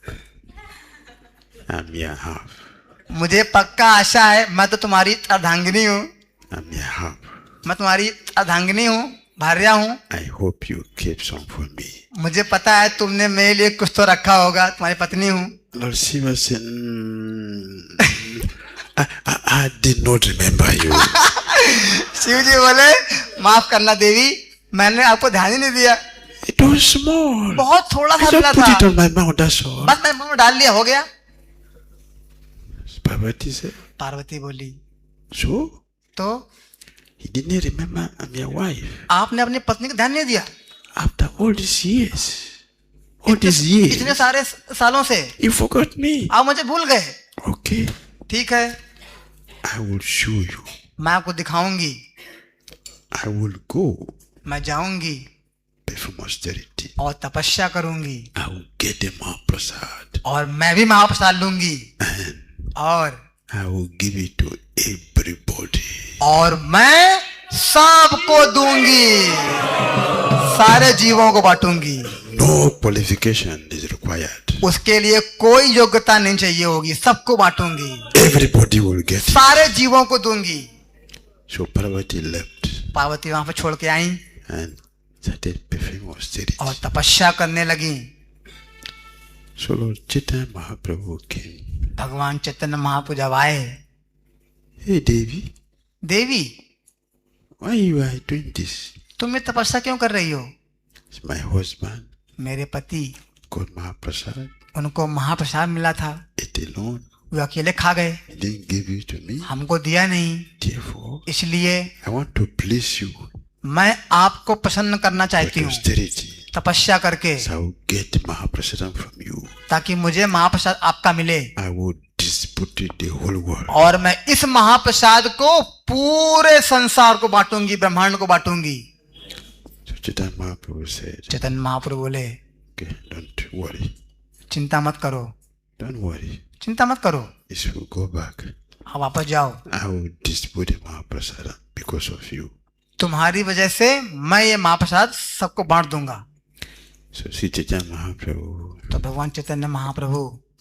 I'm your half. मुझे पक्का आशा है, मैं तो तुम्हारी अर्धांगिनी हूँ, I'm your half. मैं तुम्हारी अर्धांगिनी हूँ, भार्या हूँ। I hope you kept some for me. मुझे पता है तुमने मेरे लिए कुछ तो रखा होगा, तुम्हारी पत्नी हूँ। Lord Shiva said, I did not remember you. Shiv जी बोले, माफ करना देवी, मैंने आपको ध्यान ही नहीं दिया, It was small. बहुत थोड़ा सा I मिला just put था, it on my mouth, that's all. बस मैं मुंह में डाल लिया, हो गया। Parvati said, पार्वती बोली, so? तो He didn't remember I'm your wife. आपने अपनी पत्नी को ध्यान नहीं दिया After all these years. All these years. इतने सारे सालों से You forgot me. आप मुझे भूल गए। Okay. ठीक है, I will show you. मैं आपको दिखाऊंगी, I will go मैं जाऊंगी perform austerity. और तपस्या करूंगी, I will get the Mahaprasad. और मैं भी महाप्रसाद लूंगी, And और I will give it to everybody. और मैं सबको दूंगी, सारे जीवों को बांटूंगी। No qualification is required. उसके लिए कोई योग्यता नहीं चाहिए होगी, सबको बांटूंगी, Everybody will get it. सारे जीवों को दूंगी। So Parvati left पार्वती वहां पर छोड़ के आई and started performing austerity. और तपस्या करने लगी। So Lord Chaitanya Mahaprabhu came भगवान चैतन्य महाप्रभु जब आए, Hey Devi, Devi why you are doing this? तुम ये तपस्या क्यों कर रही हो? It's my husband, मेरे पति, God Mahaprasad, उनको महाप्रसाद मिला था, ate alone, वे अकेले खा गए, he didn't give it to me. हमको दिया नहीं। Therefore, इसलिए I want to please you मैं आपको प्रसन्न करना with चाहती हूँ austerity. तपस्या करके, So I will get Mahaprasadam from you. ताकि मुझे महाप्रसाद आपका मिले I will distribute it the whole world. और मैं इस महाप्रसाद को पूरे संसार को बांटूंगी, ब्रह्मांड को बांटूंगी। So Chaitanya Mahaprabhu said, Chaitanya Mahaprabhu बोले, okay, don't worry. चिंता मत करो, Don't worry. चिंता मत करो, If you go back, आप वापस जाओ, I will distribute the Mahaprasadam because of you. तुम्हारी वजह से मैं ये महाप्रसाद सबको बांट दूंगा। So Sri Chaitanya Mahaprabhu तो भगवान Chaitanya Mahaprabhu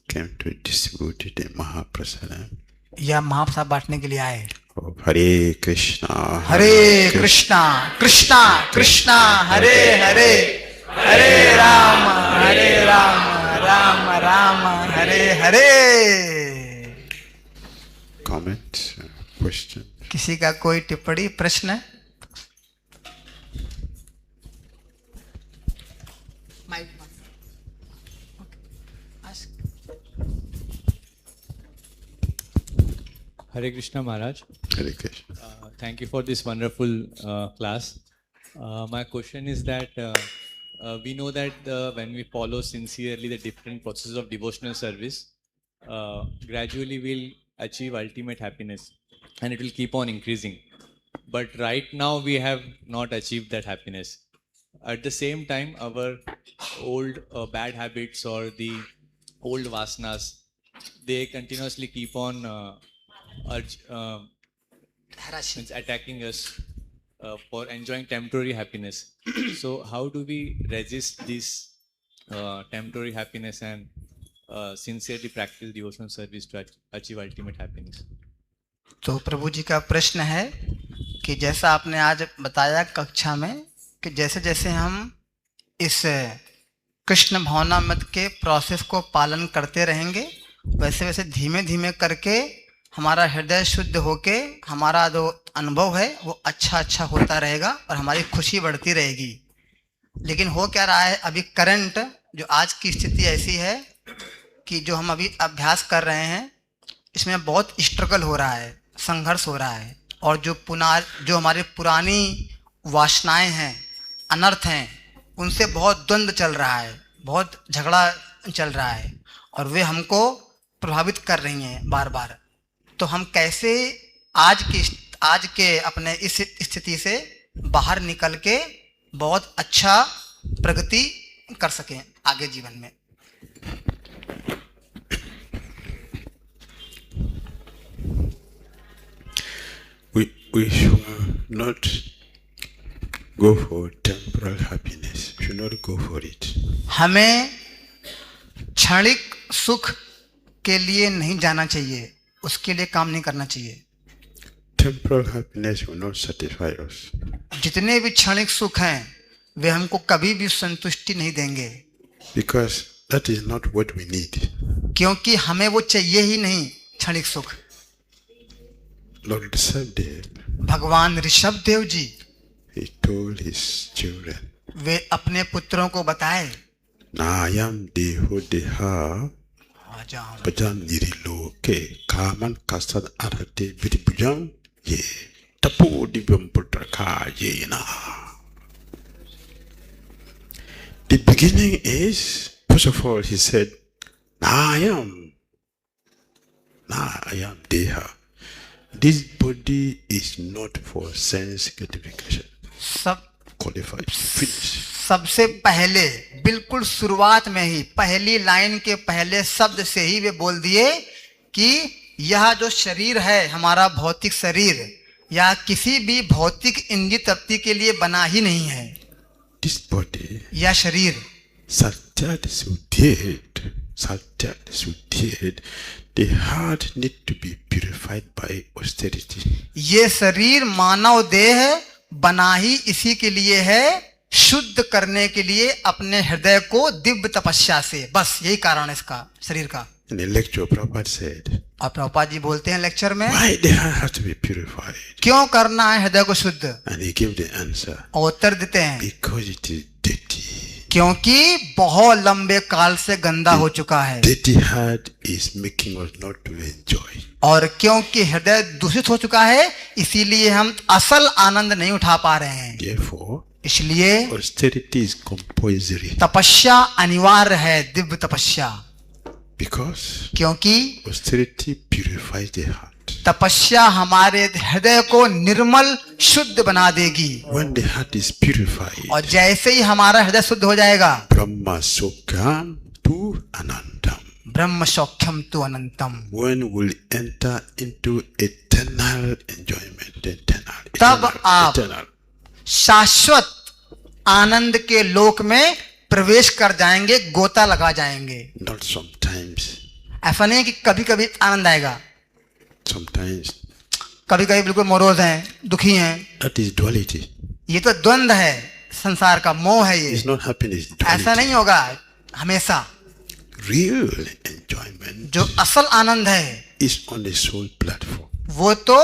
came to distribute the Mahaprasadam यह महाप्रसाद बांटने के लिए आए। of Hare Krishna, Hare Krishna Krishna Krishna Hare Hare, Hare Ram Ram Ram Hare Hare. Comments, questions? किसी का कोई टिप्पणी, प्रश्न? Hare Krishna Maharaj. Hare Krishna. Thank you for this wonderful class. My question is that we know that when we follow sincerely the different processes of devotional service, gradually we'll achieve ultimate happiness and it will keep on increasing. But right now we have not achieved that happiness. At the same time, our old bad habits or the old vasanas, they continuously keep on means attacking us for enjoying temporary happiness. So how do we resist this temporary happiness and sincerely practice devotional service to achieve ultimate happiness? तो प्रभु जी का प्रश्न है कि जैसा आपने आज बताया कक्षा में कि जैसे जैसे हम इस कृष्ण भावनामृत के प्रोसेस को पालन करते रहेंगे, वैसे वैसे धीमे धीमे करके हमारा हृदय शुद्ध होके हमारा जो अनुभव है वो अच्छा होता रहेगा और हमारी खुशी बढ़ती रहेगी। लेकिन हो क्या रहा है, अभी करंट जो आज की स्थिति ऐसी है कि जो हम अभी अभ्यास कर रहे हैं इसमें बहुत स्ट्रगल हो रहा है, संघर्ष हो रहा है, और जो हमारी पुरानी वासनाएं हैं, अनर्थ हैं, उनसे बहुत द्वंद्व चल रहा है, बहुत झगड़ा चल रहा है और वे हमको प्रभावित कर रही हैं बार बार। तो हम कैसे आज के अपने इस स्थिति से बाहर निकल के बहुत अच्छा प्रगति कर सकें आगे जीवन में। We should not go for temporal happiness. We should not go for it. हमें क्षणिक सुख के लिए नहीं जाना चाहिए, उसके लिए काम नहीं करना चाहिए। Temporal happiness will not satisfy us. जितने भी क्षणिक सुख हैं वे हमको कभी भी संतुष्टि नहीं देंगे, Because that is not what we need. क्योंकि हमें वो चाहिए ही नहीं क्षणिक सुख। Lord Rishabdev, भगवान ऋषभदेव जी he told his children, वे अपने पुत्रों को बताए, Nayam deho deha bajam niriloke kaman kasad arate vidibujam ye tapu dibam putraka yena. The beginning is, first of all, he said, Nayam deha. This body is not for sense gratification. सब Qualified, finished. सबसे पहले बिल्कुल शुरुआत में ही पहली line के पहले शब्द से ही वे बोल दिए कि यह जो शरीर है, हमारा भौतिक शरीर, या किसी भी भौतिक इंद्रिय तृप्ति के लिए बना ही नहीं है। This body, यह शरीर Satyad Sudhyad, the heart need to be purified by austerity. ये शरीर मानव देह बना ही इसी के लिए है, शुद्ध करने के लिए अपने हृदय को दिव्य तपस्या से, बस यही कारण है इसका शरीर का। In a lecture, Prabhupada said, और प्रभुपाद जी बोलते हैं लेक्चर में, why the heart has to be purified? क्यों करना है हृदय को शुद्ध? And he gave the answer, और उत्तर देते हैं, because it is dirty. क्योंकि बहुत लंबे काल से गंदा हो चुका है, Dirty heart is making us not to enjoy. और क्योंकि हृदय दूषित हो चुका है, इसीलिए हम असल आनंद नहीं उठा पा रहे हैं। Therefore, इसलिए austerity is compulsory. तपस्या अनिवार्य है, दिव्य तपस्या, Because क्योंकि austerity purifies the heart. तपस्या हमारे हृदय को निर्मल शुद्ध बना देगी। When the heart is purified, और जैसे ही हमारा हृदय शुद्ध हो जाएगा, Brahma Sokam to Anantam. ब्रह्म सौख्यम तु अनंतम, When we'll enter into eternal enjoyment, तब आप eternal. शाश्वत आनंद के लोक में प्रवेश कर जाएंगे, गोता लगा जाएंगे। Not sometimes. ऐसा नहीं है कि कभी कभी आनंद आएगा, Sometimes. कभी कभी बिल्कुल मोरोज हैं, दुखी हैं। That is duality. ये तो द्वंद्व है, संसार का मोह है ये। It's not happiness. It's ऐसा duality. नहीं होगा हमेशा। Real enjoyment जो असल आनंद है is on the soul platform. वो तो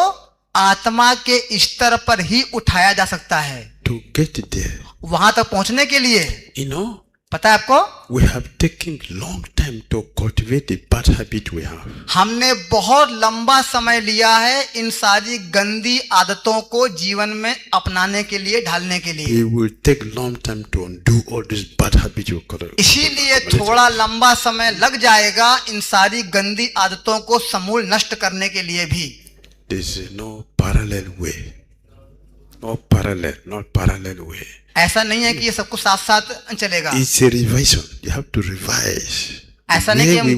आत्मा के स्तर पर ही उठाया जा सकता है। To get there, वहां तक पहुंचने के लिए, you know, पता है आपको, we have taken long time to cultivate the bad habit we have. हमने बहुत लंबा समय लिया है इन सारी गंदी आदतों को जीवन में अपनाने के लिए, ढालने के लिए। It will take long time to undo all these bad habits you cultivate. इसीलिए थोड़ा लंबा समय लग जाएगा इन सारी गंदी आदतों को समूल नष्ट करने के लिए भी। There is no parallel way. No parallel, not parallel way. ऐसा नहीं है कि ये सब कुछ साथ साथ चलेगा। It's a revision. You have to revise. ऐसा The नहीं way कि we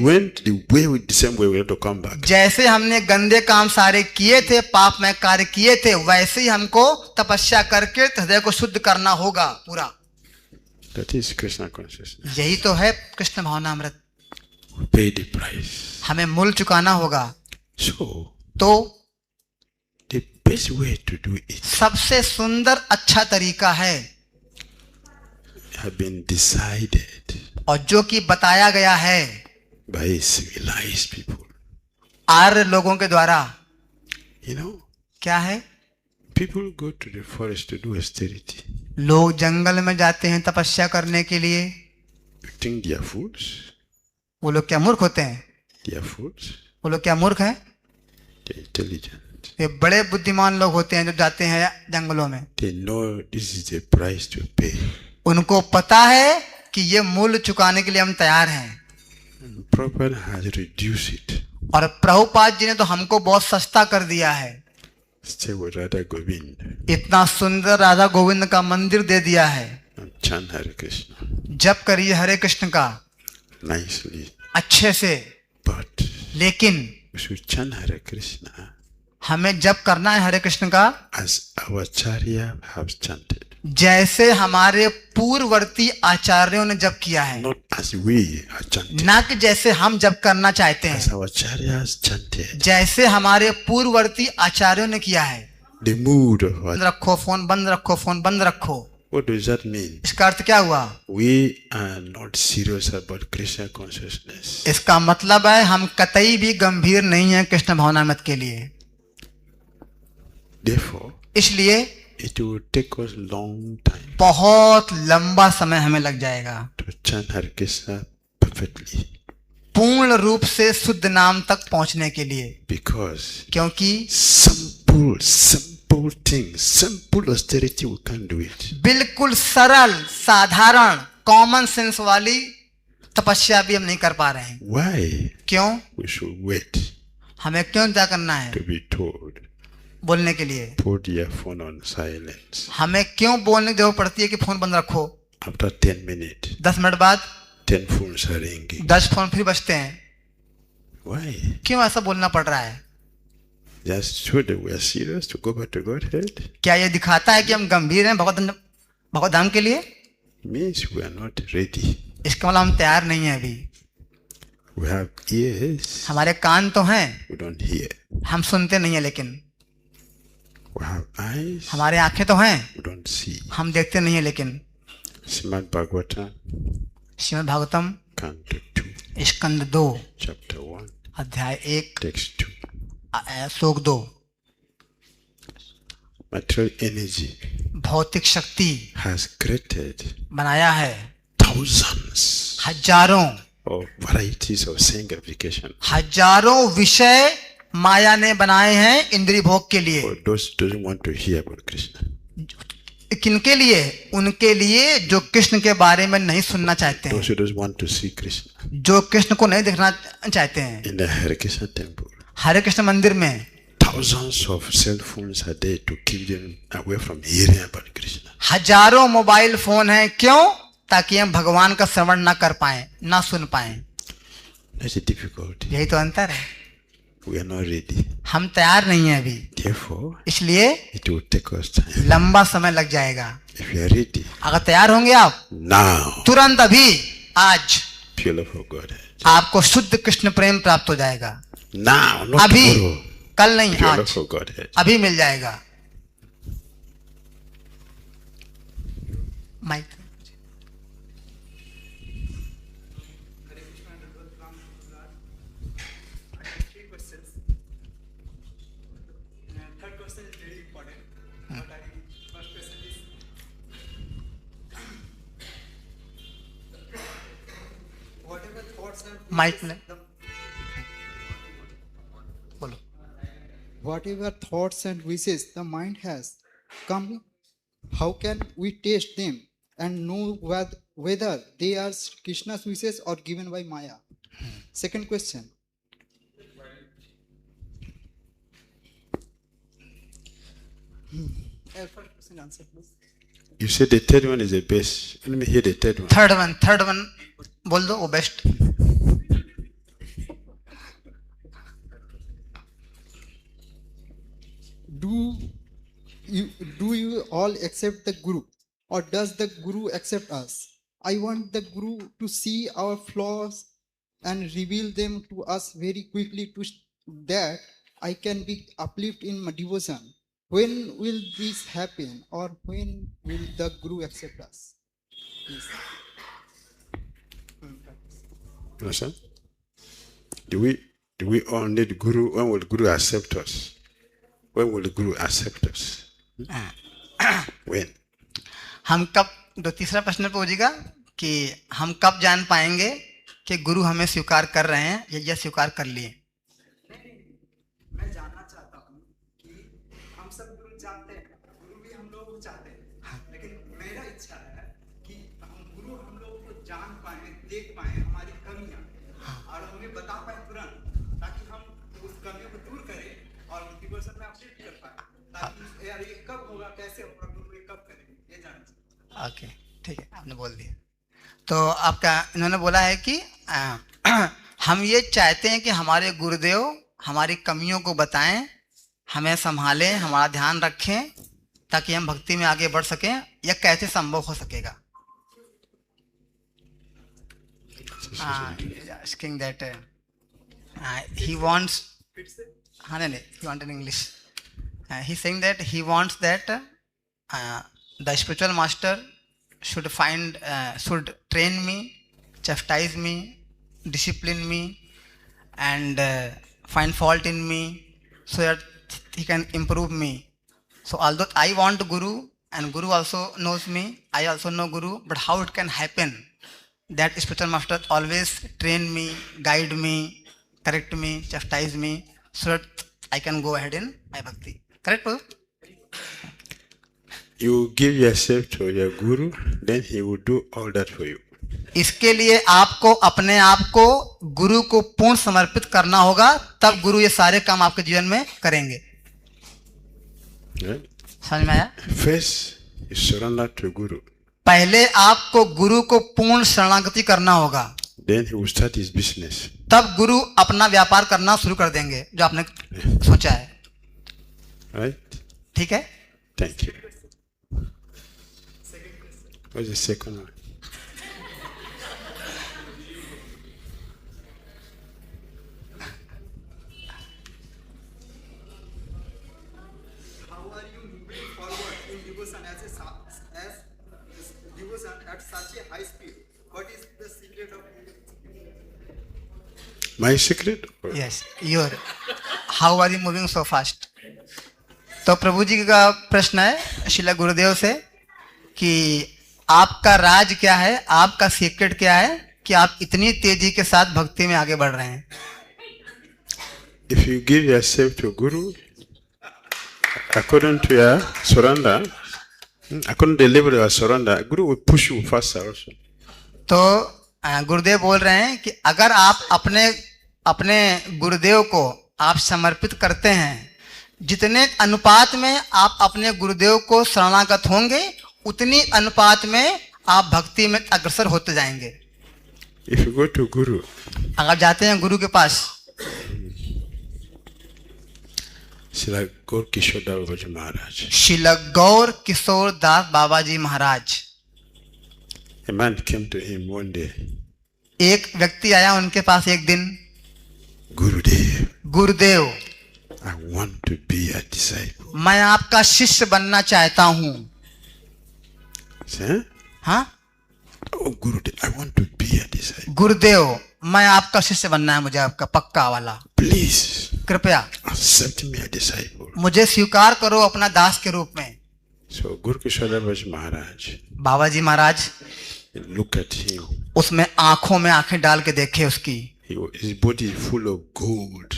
went, the same way we have to come back. जैसे हमने गंदे काम सारे किए थे, पाप में कार्य किए थे, वैसे ही हमको तपस्या करके हृदय को शुद्ध करना होगा पूरा। That is Krishna consciousness. यही तो है कृष्ण भावनामृत। Pay the price. हमें मूल्य चुकाना होगा। So, तो the best way to do it सबसे सुंदर अच्छा तरीका है, have been decided और जो कि बताया गया है by civilized people. आर्य लोगों के द्वारा। You know, क्या है? people go to the forest to do austerity. लोग जंगल में जाते हैं तपस्या करने के लिए। You think they are fools? वो लोग क्या मूर्ख होते हैं? They are fools. वो लोग क्या मूर्ख हैं? They are intelligent. ये बड़े बुद्धिमान लोग होते हैं जो जाते हैं जंगलों में। They know this is the price to pay. उनको पता है कि ये मूल्य चुकाने के लिए हम तैयार हैं। And Prabhupada has reduced it. और प्रभुपाद जी ने तो हमको बहुत सस्ता कर दिया है। Stay with Radha Govind इतना सुंदर राधा गोविंद का मंदिर दे दिया है। and chant Hare Krishna जप करिए हरे कृष्ण का nicely. अच्छे से, But लेकिन we should chant Hare Krishna हमें जप करना है हरे कृष्ण का as our Acharya have chanted. जैसे हमारे पूर्ववर्ती आचार्यों ने जप किया है, Not as we are chanting. ना कि जैसे हम जप करना चाहते As हैं। our Acharyas chanted. जैसे हमारे पूर्ववर्ती आचार्यों ने किया है। The mood of बंद our... रखो फोन, बंद रखो फोन, बंद रखो। What does that mean? इसका अर्थ क्या हुआ? We are not serious about Krishna consciousness. इसका मतलब है हम कतई भी गंभीर नहीं हैं कृष्ण भावनामृत के लिए। Therefore, इसलिए it will take us long time बहुत लंबा समय हमें लग जाएगा to chant Hare Krishna perfectly. पूर्ण रूप से शुद्ध नाम तक पहुंचने के लिए, Because क्योंकि simple things, simple austerity, we can't do it. बिल्कुल सरल साधारण कॉमन सेंस वाली तपस्या भी हम नहीं कर पा रहे हैं। Why? क्यों? We should wait हमें क्यों इंतजार करना है to be told. बोलने के लिए? Put your phone on silence. हमें क्यों बोलने की जरूरत पड़ती है कि फोन बंद रखो? After 10 minutes, 10 मिनट बाद 10 phones are ringing. 10 फोन फिर बजते हैं। Why? क्यों ऐसा बोलना पड़ रहा है? Just show that we are serious to go back to Godhead. क्या ये दिखाता है कि हम गंभीर हैं भगवत धाम के लिए? Means we are not ready. इसका मतलब हम तैयार नहीं है अभी। We have ears, हमारे कान तो हैं, we don't hear. हम सुनते नहीं है, लेकिन We have eyes, हमारे आंखें तो हैं, we don't see. हम देखते नहीं है, लेकिन Srimad Bhagavatam, Shrimad Bhagavatam Canto 2. स्कंद 2 chapter 1, अध्याय 1 text 2. श्लोक 2। Material energy भौतिक शक्ति has created बनाया है thousands हजारों of varieties of sanctification हजारों विषय माया ने बनाए हैं इंद्रिय भोग के लिए। for those who don't want to hear about Krishna. किनके लिए? उनके लिए जो कृष्ण के बारे में नहीं सुनना चाहते हैं, Those who don't want to see Krishna. जो कृष्ण को नहीं देखना चाहते हैं। In the Hare Krishna temple, हरे कृष्ण मंदिर में thousands of cell phones are there to keep them away from hearing about Krishna. हजारों मोबाइल फोन हैं। क्यों? ताकि हम भगवान का श्रवण ना कर पाए, ना सुन पाए। That's the difficulty. यही तो अंतर है। We are not ready. हम तैयार नहीं हैं अभी, Therefore, इसलिए it will take us time. लंबा समय लग जाएगा। If you are ready, अगर तैयार होंगे आप now, तुरंत अभी आज pure love of God. आपको शुद्ध कृष्ण प्रेम प्राप्त हो जाएगा। Now, not अभी, tomorrow. कल नहीं, Pure आज love of God. अभी मिल जाएगा। माइक माइक में बोलो। Whatever thoughts and wishes the mind has come, how can we taste them and know whether they are Krishna's wishes or given by Maya? Second question. First question answer, please. You said the third one is the best. Let me hear the third one. Third one बोल दो, वो best. Do you all accept the Guru, or does the Guru accept us? I want the Guru to see our flaws and reveal them to us very quickly, to that I can be uplifted in my devotion. When will this happen, or when will the Guru accept us? Please. Understand? Do we all need Guru? When will Guru accept us? When will the Guru accept us? When? हम कब, दो तीसरा प्रश्न पूछेगा कि हम कब जान पाएंगे कि गुरु हमें स्वीकार कर रहे हैं या स्वीकार कर लिए। मैं जानना चाहता हूँ कि हम सब गुरु जानते हैं, गुरु भी हम लोग चाहते हैं, लेकिन मेरा इच्छा है कि हम लोग को जान पाए, देख पाए हमारी कमियां, और हमें बता पाए तुरंत, ताकि हम उस कमियों को दूर करें और मोटिवेशन में अपडेट कर पाए, ताकि यार ये कब होगा, कैसे होगा, गुरु ये कब करेंगे, ये जानना चाहिए। ओके, ठीक है, आपने बोल दिया। तो आपका इन्होंने बोला है कि हम ये चाहते हैं कि हमारे गुरुदेव हमारी कमियों को बताएं, हमें संभालें, हमारा ध्यान रखें, ताकि हम भक्ति में आगे बढ़ सकें। यह कैसे संभव हो सकेगा? asking that he wants, he wanted English. He's saying that he wants that the spiritual master should should train me, chastise me, discipline me, and find fault in me, so that he can improve me. So although I want Guru and Guru also knows me, I also know Guru, but how it can happen that spiritual master always train me, guide me, correct me, chastise me, so that I can go ahead in my bhakti. Correct, Prabhu? You give yourself to your Guru, then he will do all that for you. इसके लिए आपको अपने आप को गुरु को पूर्ण समर्पित करना होगा, तब गुरु ये सारे काम आपके जीवन में करेंगे। समझ में आया? First, you surrender to Guru. पहले आपको गुरु को पूर्ण शरणागति करना होगा, Then he will start his business. तब गुरु अपना व्यापार करना शुरू कर देंगे जो आपने सोचा है। Right? ठीक है? Thank you. What's the second one? How are you moving forward in devotion as devotion at such a high speed? What is the secret of it? My secret? Yes your how are you moving so fast. तो प्रभु जी का प्रश्न है श्रील गुरुदेव से कि आपका राज क्या है, आपका सीक्रेट क्या है कि आप इतनी तेजी के साथ भक्ति में आगे बढ़ रहे हैं। If you give yourself to Guru, according to your surrender, according to the level of your surrender, Guru will push you faster also. तो गुरुदेव बोल रहे हैं कि अगर आप अपने गुरुदेव को आप समर्पित करते हैं, जितने अनुपात में आप अपने गुरुदेव को शरणागत होंगे उतनी अनुपात में आप भक्ति में अग्रसर होते जाएंगे। If you go to Guru, अगर जाते हैं गुरु के पास, Srila Gaur Kishore Das Babaji Maharaj, Srila Gaur Kishore Das Baba ji Maharaj, a man came to him one day. एक व्यक्ति आया उनके पास एक दिन, Gurudev, Gurudev I want to be a disciple. मैं आपका शिष्य बनना चाहता हूँ। Say, हाँ oh Gurudev, I want to be a disciple. गुरुदेव मैं आपका शिष्य बनना है, मुझे आपका पक्का वाला, Please कृपया accept me a disciple. मुझे स्वीकार करो अपना दास के रूप में। So Gaur Kishore Das Babaji Maharaj, Baba ji Maharaj look at him. उसमें आंखों में आंखें डाल के देखे उसकी, His body is full of gold.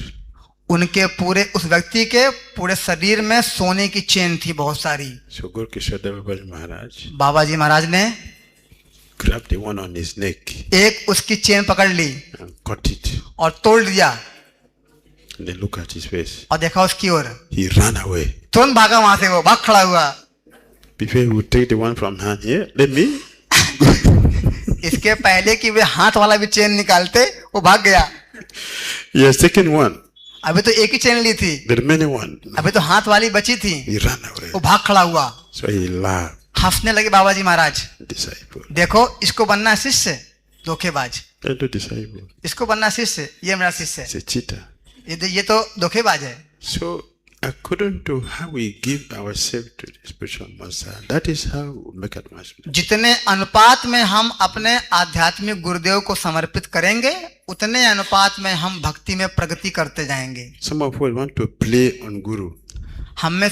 उनके पूरे उस व्यक्ति के पूरे शरीर में सोने की चेन थी बहुत सारी। So Gaur Kishore Das Babaji Maharaj बाबा जी महाराज ने grabbed the one on his neck एक उसकी चेन पकड़ ली and cut it. और तोड़ दिया And then look at his face. और देखा उसकी ओर, He ran away. तुरंत भागा वहां से, वो भाग खड़ा हुआ। Before he would take the one from hand here, let me. इसके पहले कि वे हाथ वाला भी चेन निकालते वो भाग गया। He has taken one. अभी तो एक ही चेन ली थी, The remaining one, अभी तो हाथ वाली बची थी। he ran away. वो भाग खड़ा हुआ, So he laughed. हंसने लगे बाबा जी महाराज। Disciple. देखो इसको बनना है शिष्य, धोखेबाज। Don't do disciple. इसको बनना शिष्य, ये मेरा शिष्य है। It's a cheater. ये तो धोखेबाज है। So according to how we give ourselves to the spiritual master, that is how we make advancement. जितने अनुपात में हम अपने आध्यात्मिक गुरुदेव को समर्पित करेंगे उतने अनुपात में हम भक्ति में प्रगति करते जाएंगे। Some of us want to play on Guru. हम में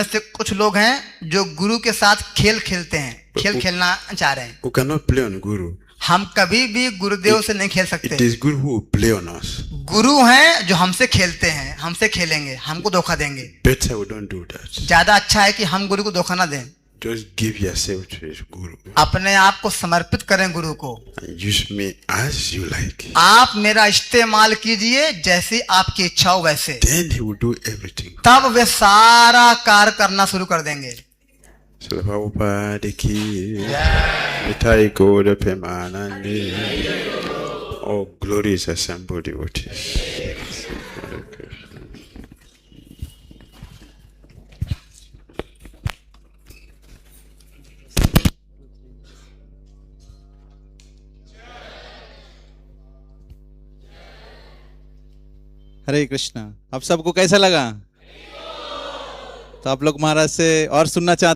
से कुछ लोग हैं जो गुरु के साथ खेल खेलते हैं, खेल खेलना चाह रहे हैं। We cannot play on Guru. हम कभी भी गुरुदेव से नहीं खेल It सकते। is Guru who will play on us. गुरु हैं जो हमसे खेलते हैं, हमसे खेलेंगे, हमको धोखा देंगे। Better we don't do that. ज्यादा अच्छा है कि हम गुरु को धोखा ना दें, Just give yourself to his Guru अपने आप को समर्पित करें गुरु को। and use me as you like. आप मेरा इस्तेमाल कीजिए जैसी आपकी इच्छा हो वैसे, Then he will do everything. तब वे सारा कार्य करना शुरू कर देंगे। So Prabhupada ki Nitai Gaura Premanande. Oh, glorious assembled devotees. हरे कृष्णा। आप सबको कैसा लगा? तो आप लोग महाराज से और सुनना चाहते